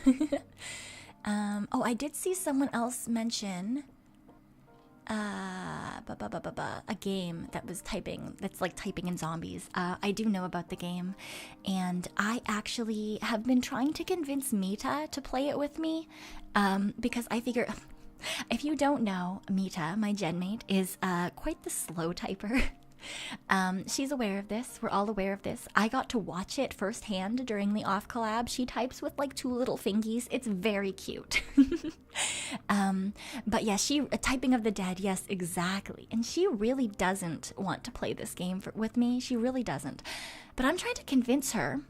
Oh, I did see someone else mention a game that was typing, that's like typing in zombies. I do know about the game, and I actually have been trying to convince Meeta to play it with me, because I figure, if you don't know, Meeta, my genmate, is quite the slow typer. She's aware of this. We're all aware of this. I got to watch it firsthand during the off collab. She types with like 2 little fingies. It's very cute. But yeah, typing of the dead. Yes, exactly. And she really doesn't want to play this game with me. She really doesn't. But I'm trying to convince her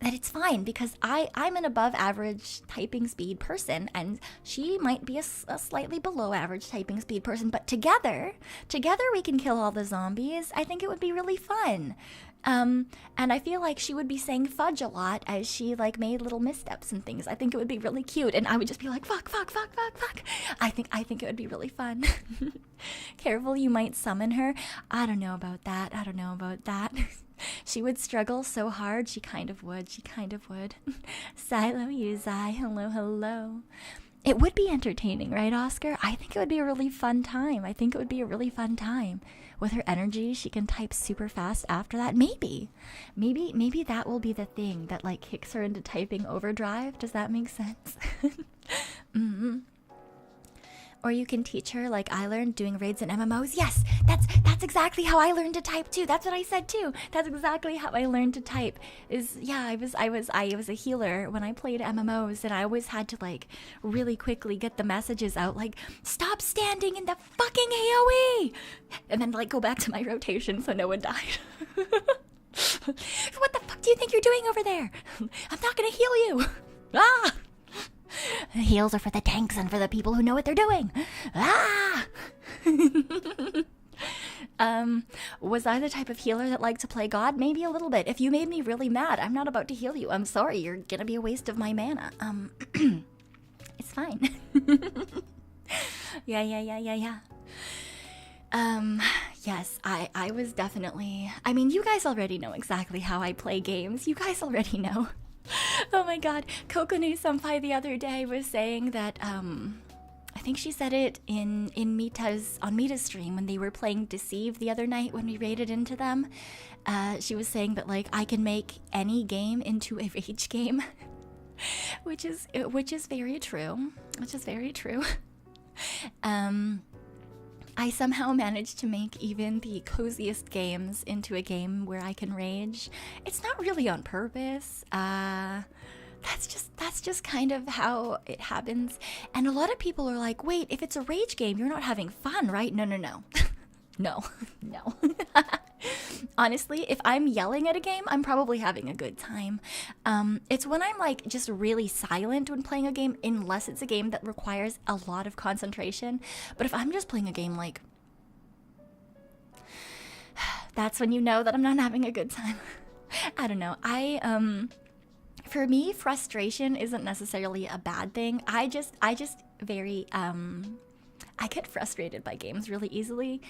that it's fine because I'm an above average typing speed person and she might be a slightly below average typing speed person, but together we can kill all the zombies. I think it would be really fun. And I feel like she would be saying fudge a lot as she like made little missteps and things. I think it would be really cute and I would just be like fuck. I think it would be really fun. Careful, you might summon her. I don't know about that. She would struggle so hard. She kind of would. Silo Yuzai, hello. It would be entertaining, right, Oscar? I think it would be a really fun time. With her energy, she can type super fast after that. Maybe that will be the thing that like kicks her into typing overdrive. Does that make sense? Or you can teach her like I learned doing raids and MMOs. Yes, that's exactly how I learned to type too. That's what I said too. That's exactly how I learned to type. I was a healer when I played MMOs, and I always had to like really quickly get the messages out like stop standing in the fucking AoE, and then like go back to my rotation so no one died. What the fuck do you think you're doing over there? I'm not gonna heal you. Ah. Heals are for the tanks and for the people who know what they're doing. Ah! Was I the type of healer that liked to play God? Maybe a little bit. If you made me really mad, I'm not about to heal you. I'm sorry, you're gonna be a waste of my mana. It's fine. Yeah. Yes, I was definitely... I mean, you guys already know exactly how I play games. You guys already know. Oh my god, Kokone-senpai the other day was saying that, I think she said it on Meeta's stream when they were playing Deceive the other night when we raided into them. She was saying that, like, I can make any game into a rage game. which is very true. I somehow managed to make even the coziest games into a game where I can rage. It's not really on purpose. That's just kind of how it happens. And a lot of people are like, wait, if it's a rage game, you're not having fun, right? No. No. Honestly, if I'm yelling at a game, I'm probably having a good time. It's when I'm like just really silent when playing a game, unless it's a game that requires a lot of concentration. But if I'm just playing a game like, that's when you know that I'm not having a good time. I don't know. For me, frustration isn't necessarily a bad thing. I just very, I get frustrated by games really easily,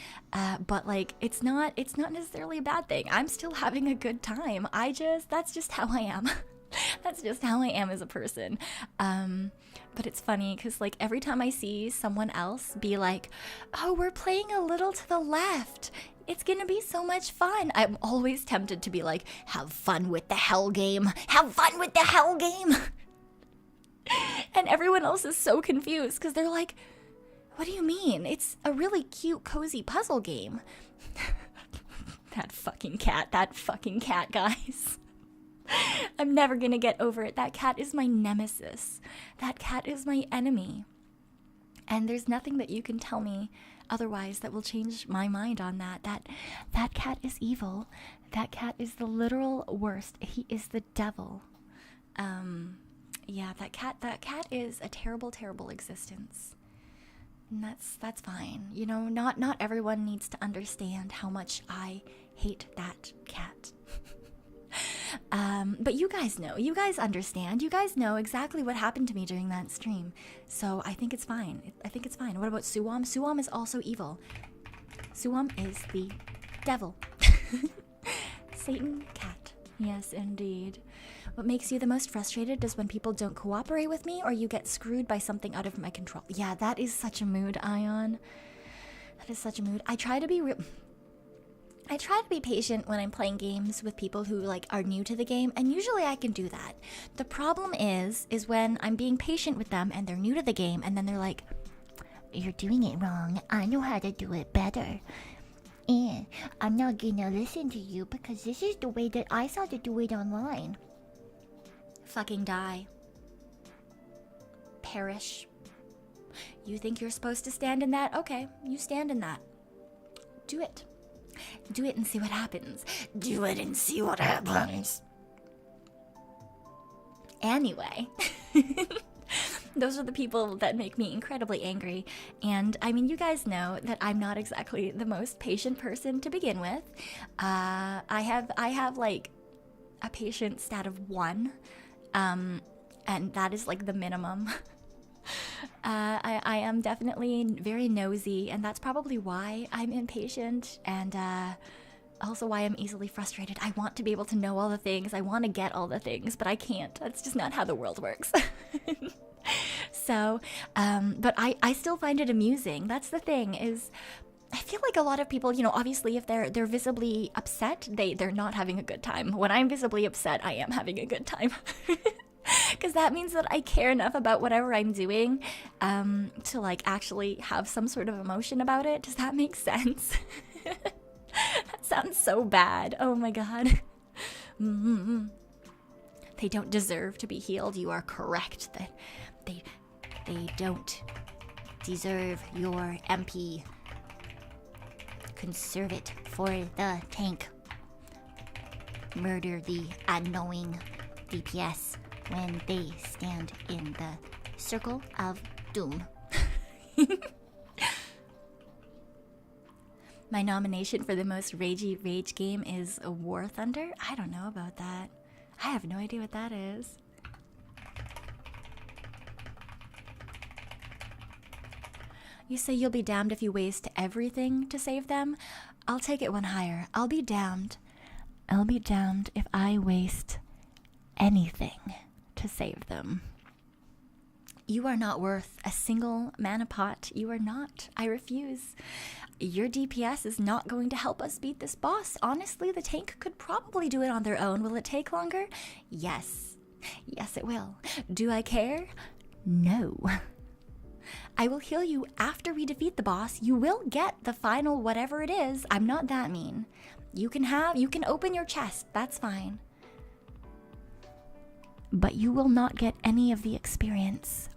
but like it's not necessarily a bad thing. I'm still having a good time. That's just how I am. That's just how I am as a person. But it's funny because like every time I see someone else be like, oh, we're playing a little to the left, it's gonna be so much fun, I'm always tempted to be like, have fun with the hell game. Have fun with the hell game. And everyone else is so confused because they're like, what do you mean? It's a really cute, cozy puzzle game. That fucking cat, guys. I'm never gonna get over it. That cat is my nemesis. That cat is my enemy. And there's nothing that you can tell me otherwise that will change my mind on that. That cat is evil. That cat is the literal worst. He is the devil. Yeah, that cat is a terrible, terrible existence. And that's fine. You know, not everyone needs to understand how much I hate that cat. But you guys know, you guys understand, you guys know exactly what happened to me during that stream. So I think it's fine. I think it's fine. What about Suwam? Suwam is also evil. Suwam is the devil. Satan cat. Yes, indeed. What makes you the most frustrated is when people don't cooperate with me or you get screwed by something out of my control. Yeah, that is such a mood, Ion. That is such a mood. I try to be patient when I'm playing games with people who like are new to the game, and usually I can do that. The problem is when I'm being patient with them and they're new to the game and then they're like, you're doing it wrong. I know how to do it better. And I'm not gonna listen to you because this is the way that I saw to do it online. Fucking die. Perish. You think you're supposed to stand in that? Okay, you stand in that. Do it. Do it and see what happens. Do it and see what happens. Anyway. Those are the people that make me incredibly angry. And I mean, you guys know that I'm not exactly the most patient person to begin with. I have like a patience stat of 1. And that is like the minimum. I am definitely very nosy, and that's probably why I'm impatient, and also why I'm easily frustrated. I want to be able to know all the things, I want to get all the things, but I can't. That's just not how the world works. So, but I still find it amusing. That's the thing, is I feel like a lot of people, you know, obviously if they're visibly upset, they're not having a good time. When I'm visibly upset, I am having a good time. Because that means that I care enough about whatever I'm doing to like actually have some sort of emotion about it. Does that make sense? That sounds so bad. Oh my god. Mm-hmm. They don't deserve to be healed. You are correct. That they don't deserve your MP. Conserve it for the tank. Murder the unknowing DPS when they stand in the circle of doom. My nomination for the most ragey rage game is a War Thunder. I don't know about that. I have no idea what that is. You say you'll be damned if you waste everything to save them? I'll take it one higher. I'll be damned. I'll be damned if I waste anything to save them. You are not worth a single mana pot. You are not. I refuse. Your DPS is not going to help us beat this boss. Honestly, the tank could probably do it on their own. Will it take longer? Yes. Yes, it will. Do I care? No. I will heal you after we defeat the boss. You will get the final whatever it is. I'm not that mean. You can open your chest. That's fine. But you will not get any of the experience.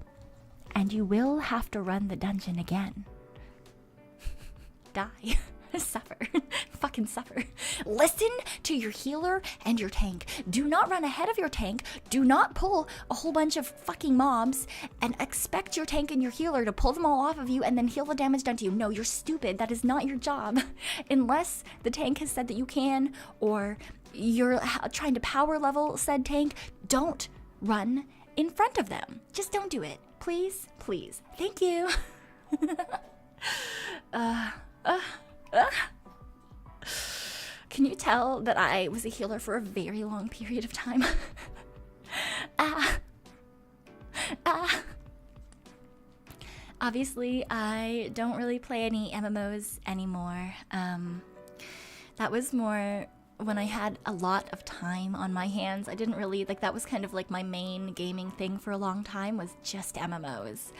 And you will have to run the dungeon again. Die. Suffer. Fucking suffer. Listen to your healer and your tank. Do not run ahead of your tank. Do not pull a whole bunch of fucking mobs and expect your tank and your healer to pull them all off of you and then heal the damage done to you. No, you're stupid. That is not your job. Unless the tank has said that you can, or you're trying to power level said tank, don't run in front of them. Just don't do it. Please, please. Thank you. Can you tell that I was a healer for a very long period of time? Obviously, I don't really play any MMOs anymore. That was more when I had a lot of time on my hands. I didn't really, like, that was kind of like my main gaming thing for a long time, was just MMOs.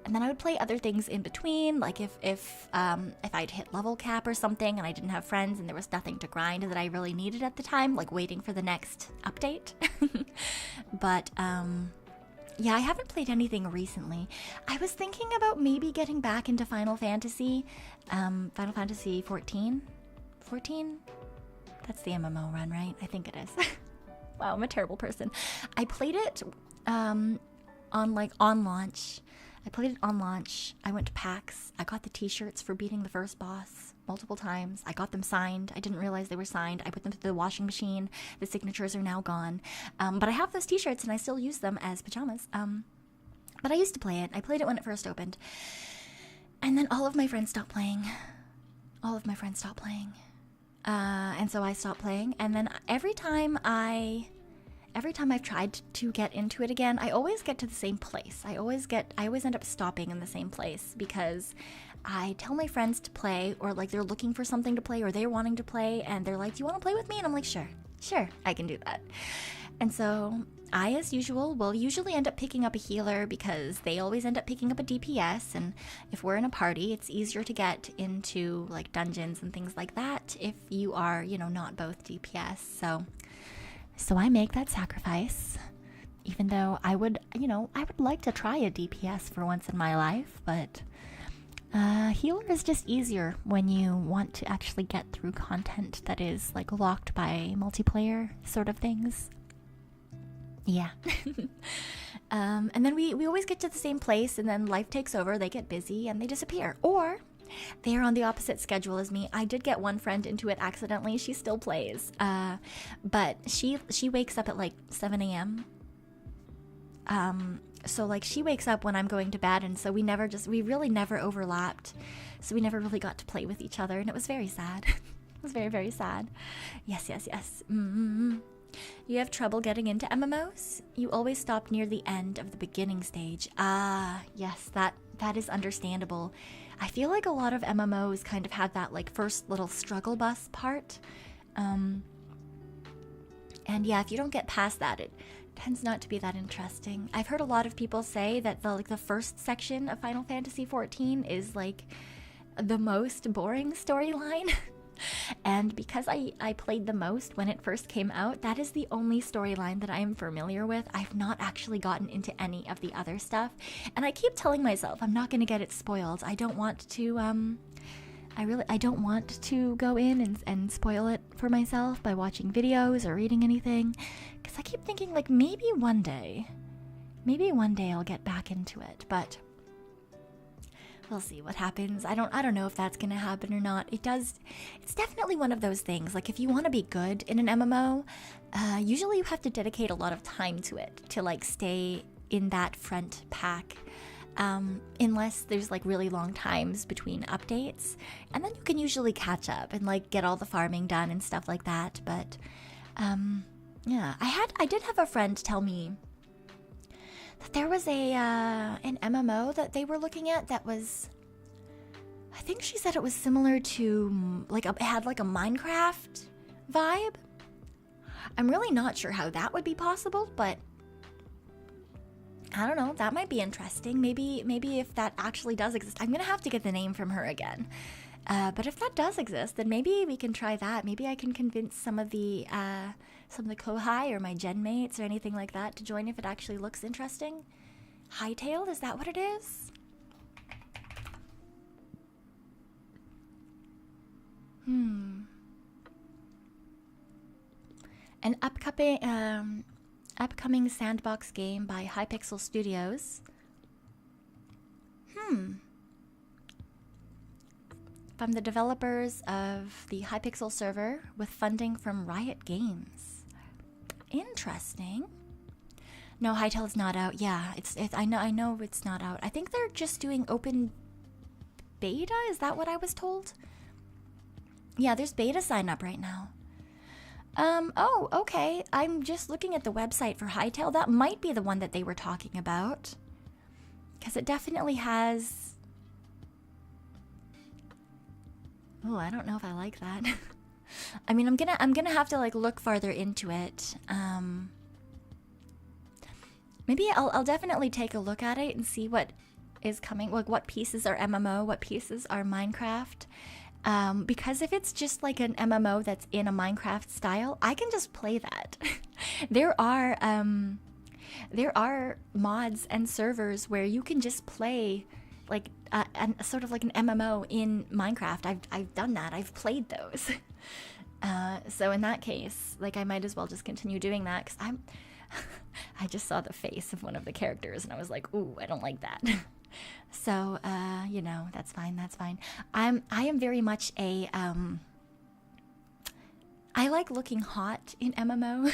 And then I would play other things in between, like if I'd hit level cap or something and I didn't have friends and there was nothing to grind that I really needed at the time, like waiting for the next update. But yeah, I haven't played anything recently. I was thinking about maybe getting back into Final Fantasy 14? 14? That's the MMO run, right? I think it is. Wow, I'm a terrible person. I played it on launch. I played it on launch. I went to PAX. I got the t-shirts for beating the first boss multiple times. I got them signed. I didn't realize they were signed. I put them through the washing machine. The signatures are now gone. But I have those t-shirts and I still use them as pajamas. But I used to play it. I played it when it first opened. And then all of my friends stopped playing. And so I stopped playing. And then every time I've tried to get into it again, I always get to the same place. I always end up stopping in the same place because I tell my friends to play, or like they're looking for something to play, or they're wanting to play, and they're like, do you want to play with me? And I'm like, sure, I can do that. And so I, as usual, will usually end up picking up a healer because they always end up picking up a DPS. And if we're in a party, it's easier to get into like dungeons and things like that if you are, you know, not both DPS. So I make that sacrifice, even though I would like to try a DPS for once in my life, but healer is just easier when you want to actually get through content that is like locked by multiplayer sort of things. Yeah. And then we always get to the same place, and then life takes over, they get busy, and they disappear. Or they're on the opposite schedule as me. I did get one friend into it accidentally. She still plays. But she wakes up at like 7 a.m. So like she wakes up when I'm going to bed, and so we really never overlapped. So we never really got to play with each other, and it was very sad. It was very, very sad. Yes. Mm-hmm. You have trouble getting into MMOs? You always stop near the end of the beginning stage. Yes, that is understandable. I feel like a lot of MMOs kind of have that like first little struggle bus part. And yeah, if you don't get past that, it tends not to be that interesting. I've heard a lot of people say that the first section of Final Fantasy XIV is like the most boring storyline. And because I played the most when it first came out, that is the only storyline that I am familiar with. I've not actually gotten into any of the other stuff. And I keep telling myself I'm not going to get it spoiled. I don't want to, I don't want to go in and spoil it for myself by watching videos or reading anything. Because I keep thinking like maybe one day I'll get back into it. But we'll see what happens. I don't know if that's gonna happen or not. It's definitely one of those things. Like if you want to be good in an MMO, usually you have to dedicate a lot of time to it to like stay in that front pack. Unless there's like really long times between updates, and then you can usually catch up and like get all the farming done and stuff like that. But yeah, I did have a friend tell me that there was an MMO that they were looking at that was, I think she said it was similar to like it had like a Minecraft vibe. I'm really not sure how that would be possible, but I don't know, that might be interesting. Maybe if that actually does exist, I'm gonna have to get the name from her again. But if that does exist, then maybe we can try that. Maybe I can convince some of the Kohai or my gen mates or anything like that to join if it actually looks interesting. Hightailed, is that what it is? An upcoming sandbox game by Hypixel Studios. From the developers of the Hypixel server with funding from Riot Games. Interesting. No, Hytale is not out. Yeah, I know it's not out. I think they're just doing open beta. Is that what I was told? Yeah, there's beta sign up right now. Oh, okay. I'm just looking at the website for Hytale. That might be the one that they were talking about. Because it definitely has... Oh, I don't know if I like that. I mean, I'm gonna have to like look farther into it. Maybe I'll definitely take a look at it and see what is coming, like what pieces are MMO, what pieces are Minecraft. Because if it's just like an MMO that's in a Minecraft style, I can just play that. There are mods and servers where you can just play like sort of like an MMO in Minecraft. I've done that. I've played those. So in that case, like I might as well just continue doing that because I just saw the face of one of the characters and I was like, ooh, I don't like that. So you know, that's fine. That's fine. I am very much a I like looking hot in MMOs.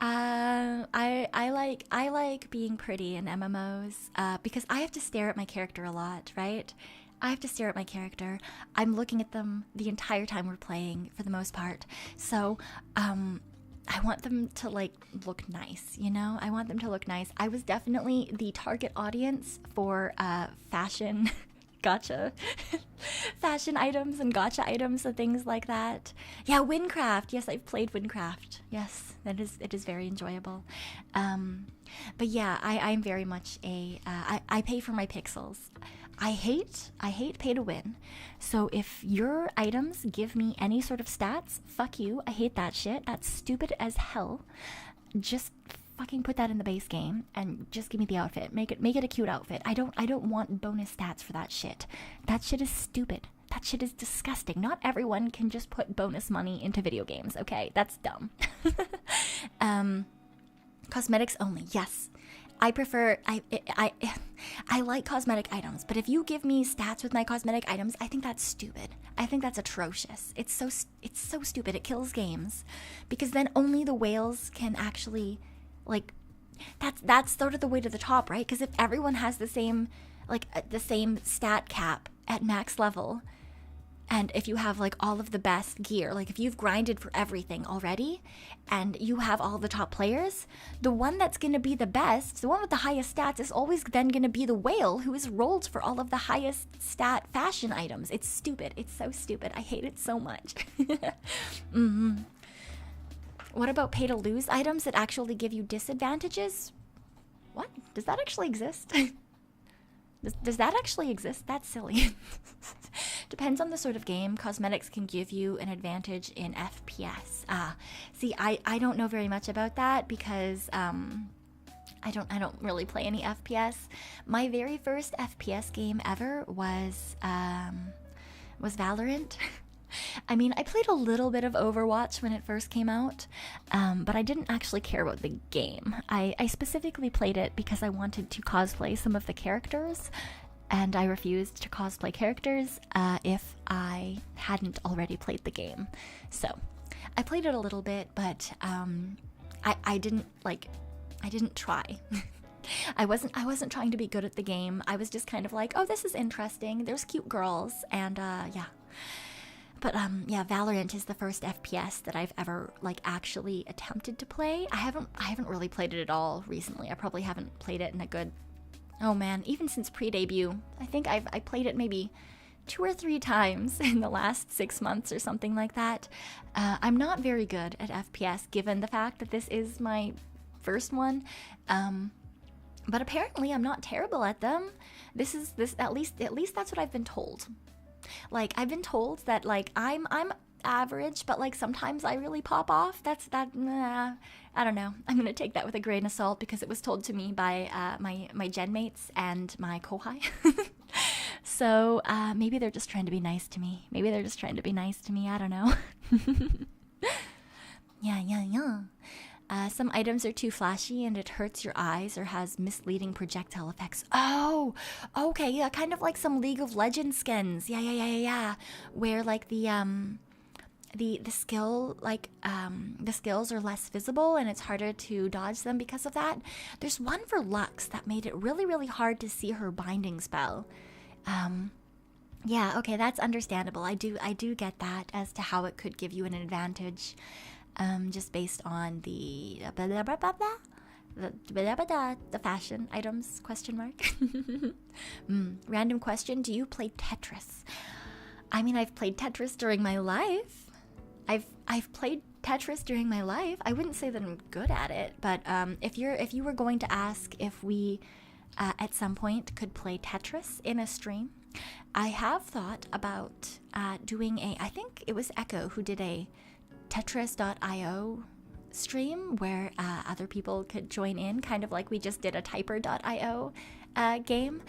I like being pretty in MMOs because I have to stare at my character a lot, right? I have to stare at my character. I'm looking at them the entire time we're playing for the most part. So I want them to like look nice, you know? I want them to look nice. I was definitely the target audience for fashion gotcha fashion items and gotcha items and things like that. Yeah, Windcraft. Yes, I've played Windcraft. Yes, it is very enjoyable. But yeah, I'm very much a I pay for my pixels. I hate pay to win. So if your items give me any sort of stats, fuck you. I hate that shit. That's stupid as hell. Just fucking put that in the base game and just give me the outfit. Make it a cute outfit. I don't want bonus stats for that shit. That shit is stupid. That shit is disgusting. Not everyone can just put bonus money into video games, okay? That's dumb. Cosmetics only. Yes. I prefer I like cosmetic items, but if you give me stats with my cosmetic items, I think that's stupid. I think that's atrocious. It's so stupid. It kills games because then only the whales can actually like that's sort of the way to the top, right? Because if everyone has the same stat cap at max level, and if you have like all of the best gear, like if you've grinded for everything already and you have all the top players, the one that's going to be the best, the one with the highest stats is always then going to be the whale who is rolled for all of the highest stat fashion items. It's stupid. It's so stupid. I hate it so much. Mm-hmm. What about pay to lose items that actually give you disadvantages? What? Does that actually exist? Does that actually exist? That's silly. Depends on the sort of game. Cosmetics can give you an advantage in FPS. See, I don't know very much about that because I don't really play any FPS. My very first FPS game ever was Valorant. I mean, I played a little bit of Overwatch when it first came out, but I didn't actually care about the game. I specifically played it because I wanted to cosplay some of the characters, and I refused to cosplay characters if I hadn't already played the game. So, I played it a little bit, but I didn't try. I wasn't trying to be good at the game. I was just kind of like, oh, this is interesting. There's cute girls, and yeah. But yeah, Valorant is the first FPS that I've ever like actually attempted to play. I haven't really played it at all recently. I probably haven't played it in a good, oh man, even since pre-debut. I think I played it maybe 2 or 3 times in the last 6 months or something like that. I'm not very good at FPS given the fact that this is my first one. But apparently I'm not terrible at them. This at least that's what I've been told. Like, I've been told that, like, I'm average, but, like, sometimes I really pop off. I don't know. I'm gonna take that with a grain of salt because it was told to me by my gen mates and my kohai. So, maybe they're just trying to be nice to me. I don't know. Yeah. Some items are too flashy and it hurts your eyes or has misleading projectile effects. Oh, okay, yeah, kind of like some League of Legends skins. Yeah. Where like the skill, like the skills are less visible and it's harder to dodge them because of that. There's one for Lux that made it really, really hard to see her binding spell. Yeah, okay, that's understandable. I do get that as to how it could give you an advantage. Just based on the fashion items, question mark. Random question, do you play Tetris? I mean, I've played Tetris during my life. I've played Tetris during my life. I wouldn't say that I'm good at it, but if you were going to ask if we at some point could play Tetris in a stream, I have thought about doing I think it was Echo who did a Tetris.io stream where other people could join in, kind of like we just did a Typer.io game.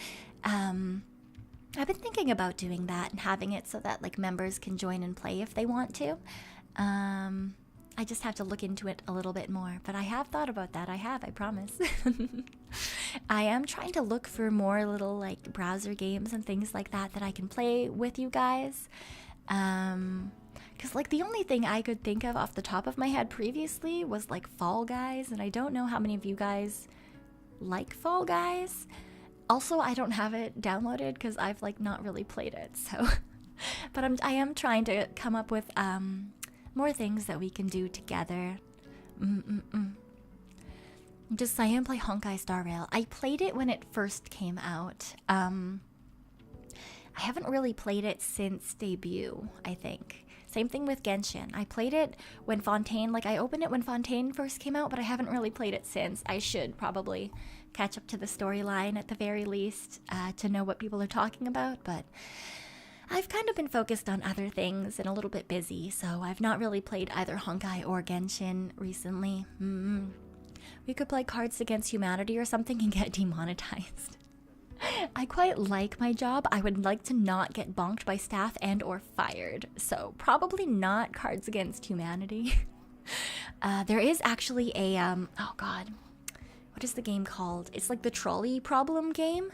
I've been thinking about doing that and having it so that like members can join and play if they want to. I just have to look into it a little bit more, but I have thought about that. I promise. I am trying to look for more little like browser games and things like that I can play with you guys. Because like the only thing I could think of off the top of my head previously was like Fall Guys, and I don't know how many of you guys like Fall Guys. Also, I don't have it downloaded because I've like not really played it, so but I am trying to come up with more things that we can do together. Does Cyan play Honkai Star Rail? I played it when it first came out. I haven't really played it since debut, I think. Same thing with Genshin. I played it when Fontaine, like I opened it when Fontaine first came out, but I haven't really played it since. I should probably catch up to the storyline at the very least to know what people are talking about, but I've kind of been focused on other things and a little bit busy, so I've not really played either Honkai or Genshin recently. We could play Cards Against Humanity or something and get demonetized. I quite like my job. I would like to not get bonked by staff and or fired. So probably not Cards Against Humanity. There is actually a, oh god, what is the game called? It's like the trolley problem game.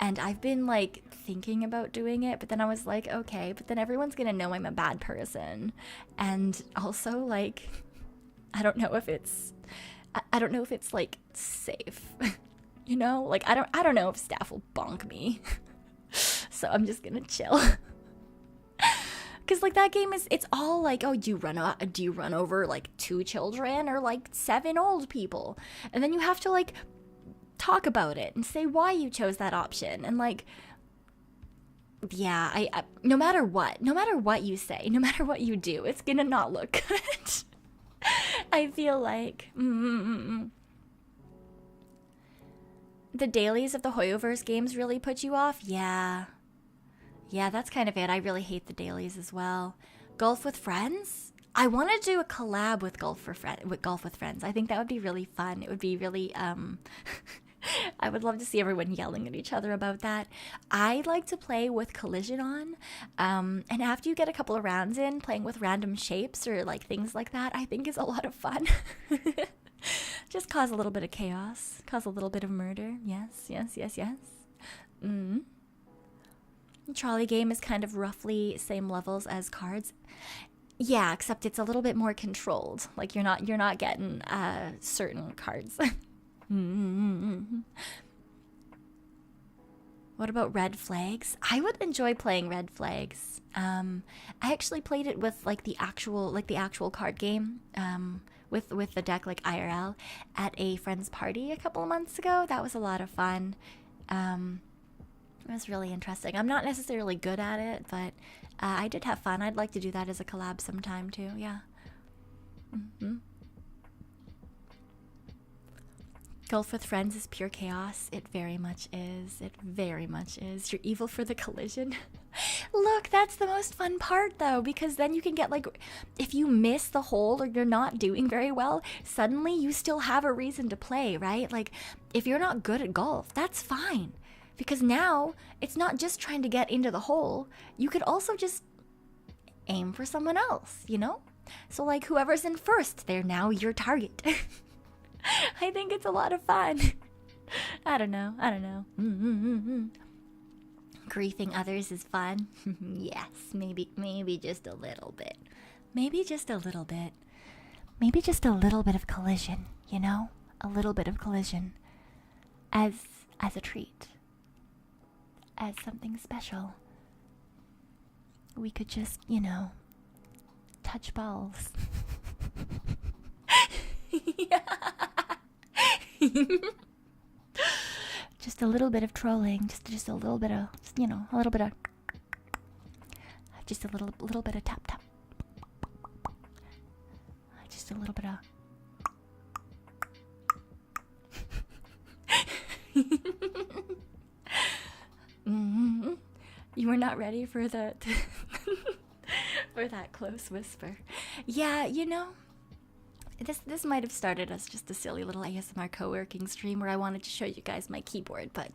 And I've been like thinking about doing it, but then I was like, okay, but then everyone's gonna know I'm a bad person. And also like, I don't know if it's like safe. You know, like I don't know if staff will bonk me. So I'm just gonna chill. Cause like that game it's all like, oh, do you run over like 2 children or like 7 old people? And then you have to like talk about it and say why you chose that option. And like, yeah, I no matter what you say, no matter what you do, it's gonna not look good. I feel like the dailies of the Hoyoverse games really put you off? Yeah, that's kind of it. I really hate the dailies as well. Golf with Friends? I want to do a collab with Golf with Friends. I think that would be really fun. It would be really, I would love to see everyone yelling at each other about that. I like to play with collision on, and after you get a couple of rounds in, playing with random shapes or like things like that, I think is a lot of fun. Just cause a little bit of chaos, cause a little bit of murder. Yes. Trolley game is kind of roughly same levels as cards. Yeah, except it's a little bit more controlled. Like you're not getting certain cards. What about Red Flags? I would enjoy playing Red Flags. I actually played it with like the actual card game. With the deck like IRL at a friend's party a couple of months ago. That was a lot of fun. It was really interesting. I'm not necessarily good at it, but I did have fun. I'd like to do that as a collab sometime too. Yeah. Golf with Friends is pure chaos. It very much is. It very much is. You're evil for the collision. Look, that's the most fun part though, because then you can get like, if you miss the hole or you're not doing very well, suddenly you still have a reason to play, right? Like if you're not good at golf, that's fine. Because now it's not just trying to get into the hole. You could also just aim for someone else, you know? So like whoever's in first, they're now your target. I think it's a lot of fun. I don't know. Griefing others is fun. Yes, maybe just a little bit. Maybe just a little bit. Maybe just a little bit of collision, you know? A little bit of collision. As a treat. As something special. We could just, you know, touch balls. Just a little bit of trolling, just a little bit of, you know, a little bit of, just a little bit of tap tap, just a little bit of. You were not ready for that for that close whisper. Yeah, you know, this might have started as just a silly little ASMR co-working stream where I wanted to show you guys my keyboard, but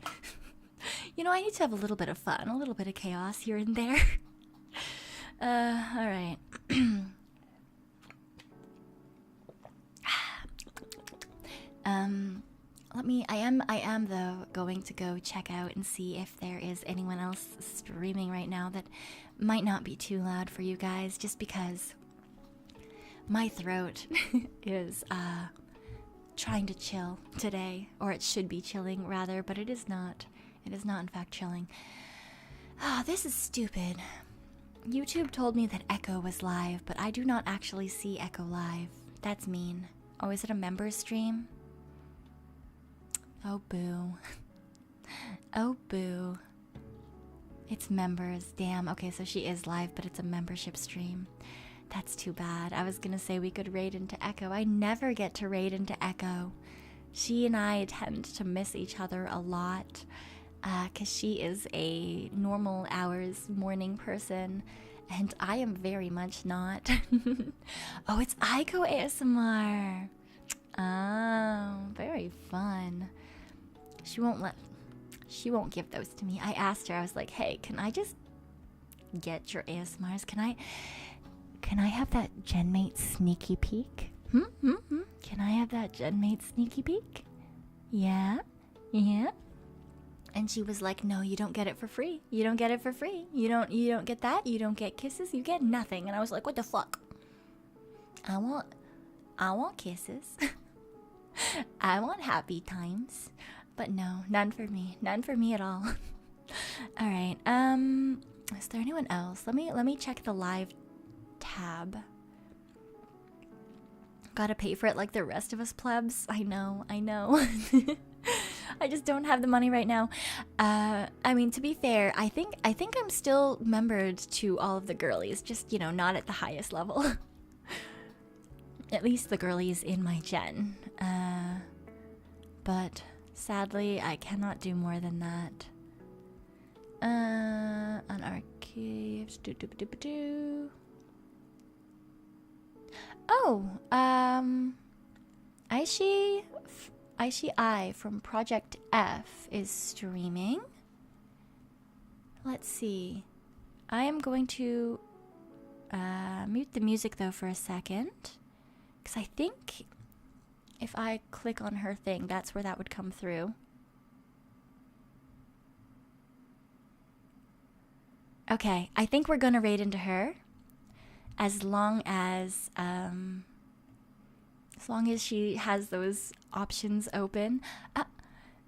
you know, I need to have a little bit of fun, a little bit of chaos here and there. All right. I am though going to go check out and see if there is anyone else streaming right now that might not be too loud for you guys, just because my throat is trying to chill today, or it should be chilling rather, but it is not. It is not in fact chilling. This is stupid. YouTube told me that Echo was live, but I do not actually see Echo live. That's mean. Oh, is it a member stream? Oh, boo. Oh, boo. It's members. Damn. Okay, so she is live, but it's a membership stream. That's too bad. I was gonna say we could raid into Echo. I never get to raid into Echo. She and I tend to miss each other a lot, because she is a normal hours morning person, and I am very much not. Oh, it's Aiko ASMR. Oh, very fun. She won't give those to me. I asked her, I was like, hey, can I just get your ASMRs? Can I have that GenMate sneaky peek? Can I have that GenMate sneaky peek? Yeah? And she was like, no, you don't get it for free. You don't get it for free. You don't get that. You don't get kisses. You get nothing. And I was like, what the fuck? I want kisses. I want happy times. But no, none for me. None for me at all. All right. Is there anyone else? Let me check the live tab. Gotta pay for it like the rest of us plebs. I know. I just don't have the money right now. I mean, to be fair, I think I'm still membered to all of the girlies, just, you know, not at the highest level. At least the girlies in my gen. But sadly, I cannot do more than that. On archives, Oh, I from Project F is streaming. Let's see. I am going to mute the music though for a second, because I think if I click on her thing, that's where that would come through. Okay, I think we're gonna raid into her, as long as she has those options open.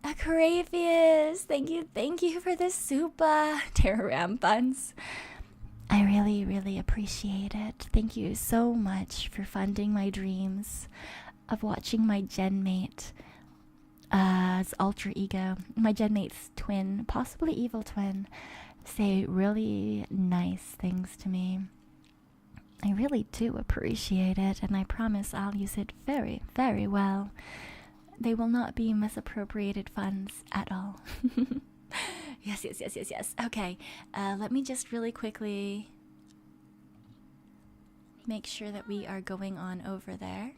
Caravius, thank you for the super Terraram buns. I really appreciate it. Thank you so much for funding my dreams of watching my genmate as alter ego, my genmate's twin, possibly evil twin, say really nice things to me. I really do appreciate it, and I promise I'll use it very, very well. They will not be misappropriated funds at all. Yes. Okay, let me just really quickly make sure that we are going on over there.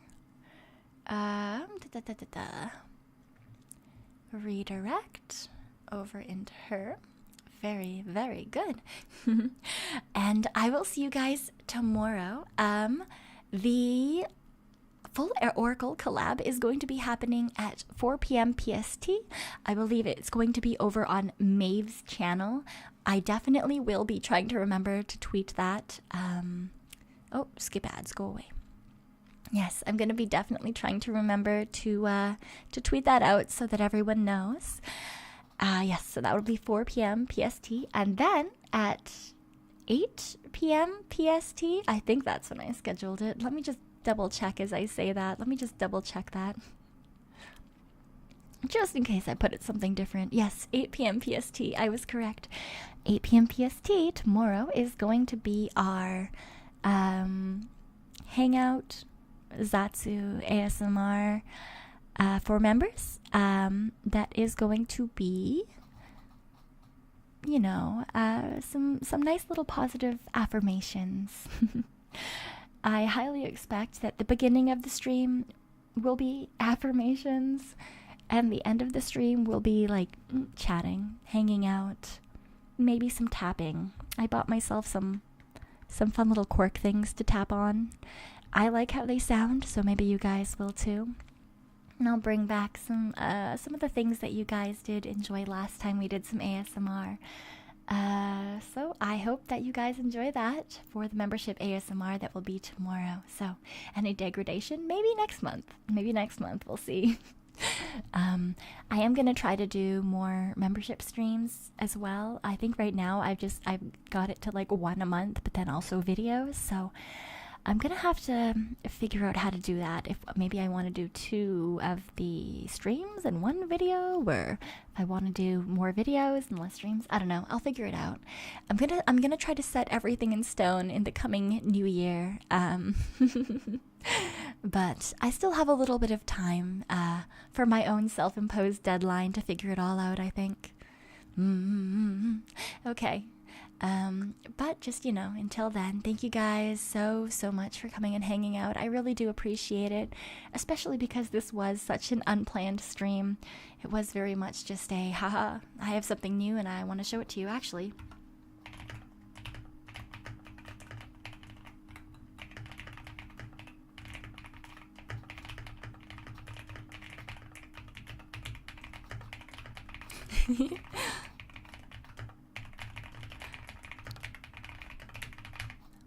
Redirect over into her. Very, very good. And I will see you guys tomorrow. The full Oracle collab is going to be happening at 4 p.m. PST. I believe it's going to be over on Maeve's channel. I definitely will be trying to remember to tweet that. Oh, skip ads, go away. Yes, I'm going to be definitely trying to remember to tweet that out so that everyone knows. Yes, so that will be 4 p.m. PST. And then at 8 p.m. PST, I think that's when I scheduled it. Let me just double check as I say that. Let me just double check that. Just in case I put it something different. Yes, 8 p.m. PST. I was correct. 8 p.m. PST tomorrow is going to be our hangout Zatsu ASMR for members. That is going to be, you know, some nice little positive affirmations. I highly expect that the beginning of the stream will be affirmations and the end of the stream will be like chatting, hanging out, maybe some tapping. I bought myself some fun little quirk things to tap on. I like how they sound, so maybe you guys will too. And I'll bring back some of the things that you guys did enjoy last time we did some ASMR. So I hope that you guys enjoy that for the membership ASMR that will be tomorrow. So any degradation, maybe next month. Maybe next month, we'll see. I am gonna try to do more membership streams as well. I think right now I've got it to like 1 a month, but then also videos. So I'm gonna have to figure out how to do that. If maybe I want to do 2 of the streams and 1 video, or if I want to do more videos and less streams. I don't know. I'll figure it out. I'm gonna try to set everything in stone in the coming new year. But I still have a little bit of time for my own self-imposed deadline to figure it all out, I think. Okay. But just, you know, until then, thank you guys so much for coming and hanging out. I really do appreciate it, especially because this was such an unplanned stream. It was very much just a, haha, I have something new and I want to show it to you, actually.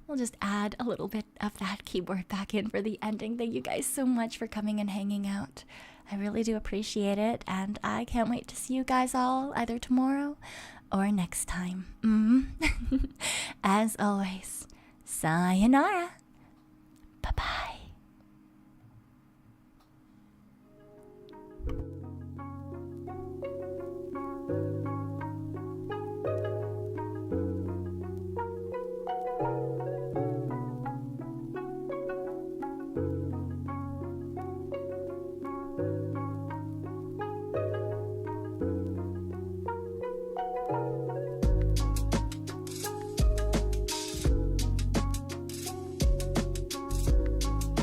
We'll just add a little bit of that keyboard back in for the ending. Thank you guys so much for coming and hanging out. I really do appreciate it, and I can't wait to see you guys all either tomorrow or next time. As always, sayonara. Bye-bye.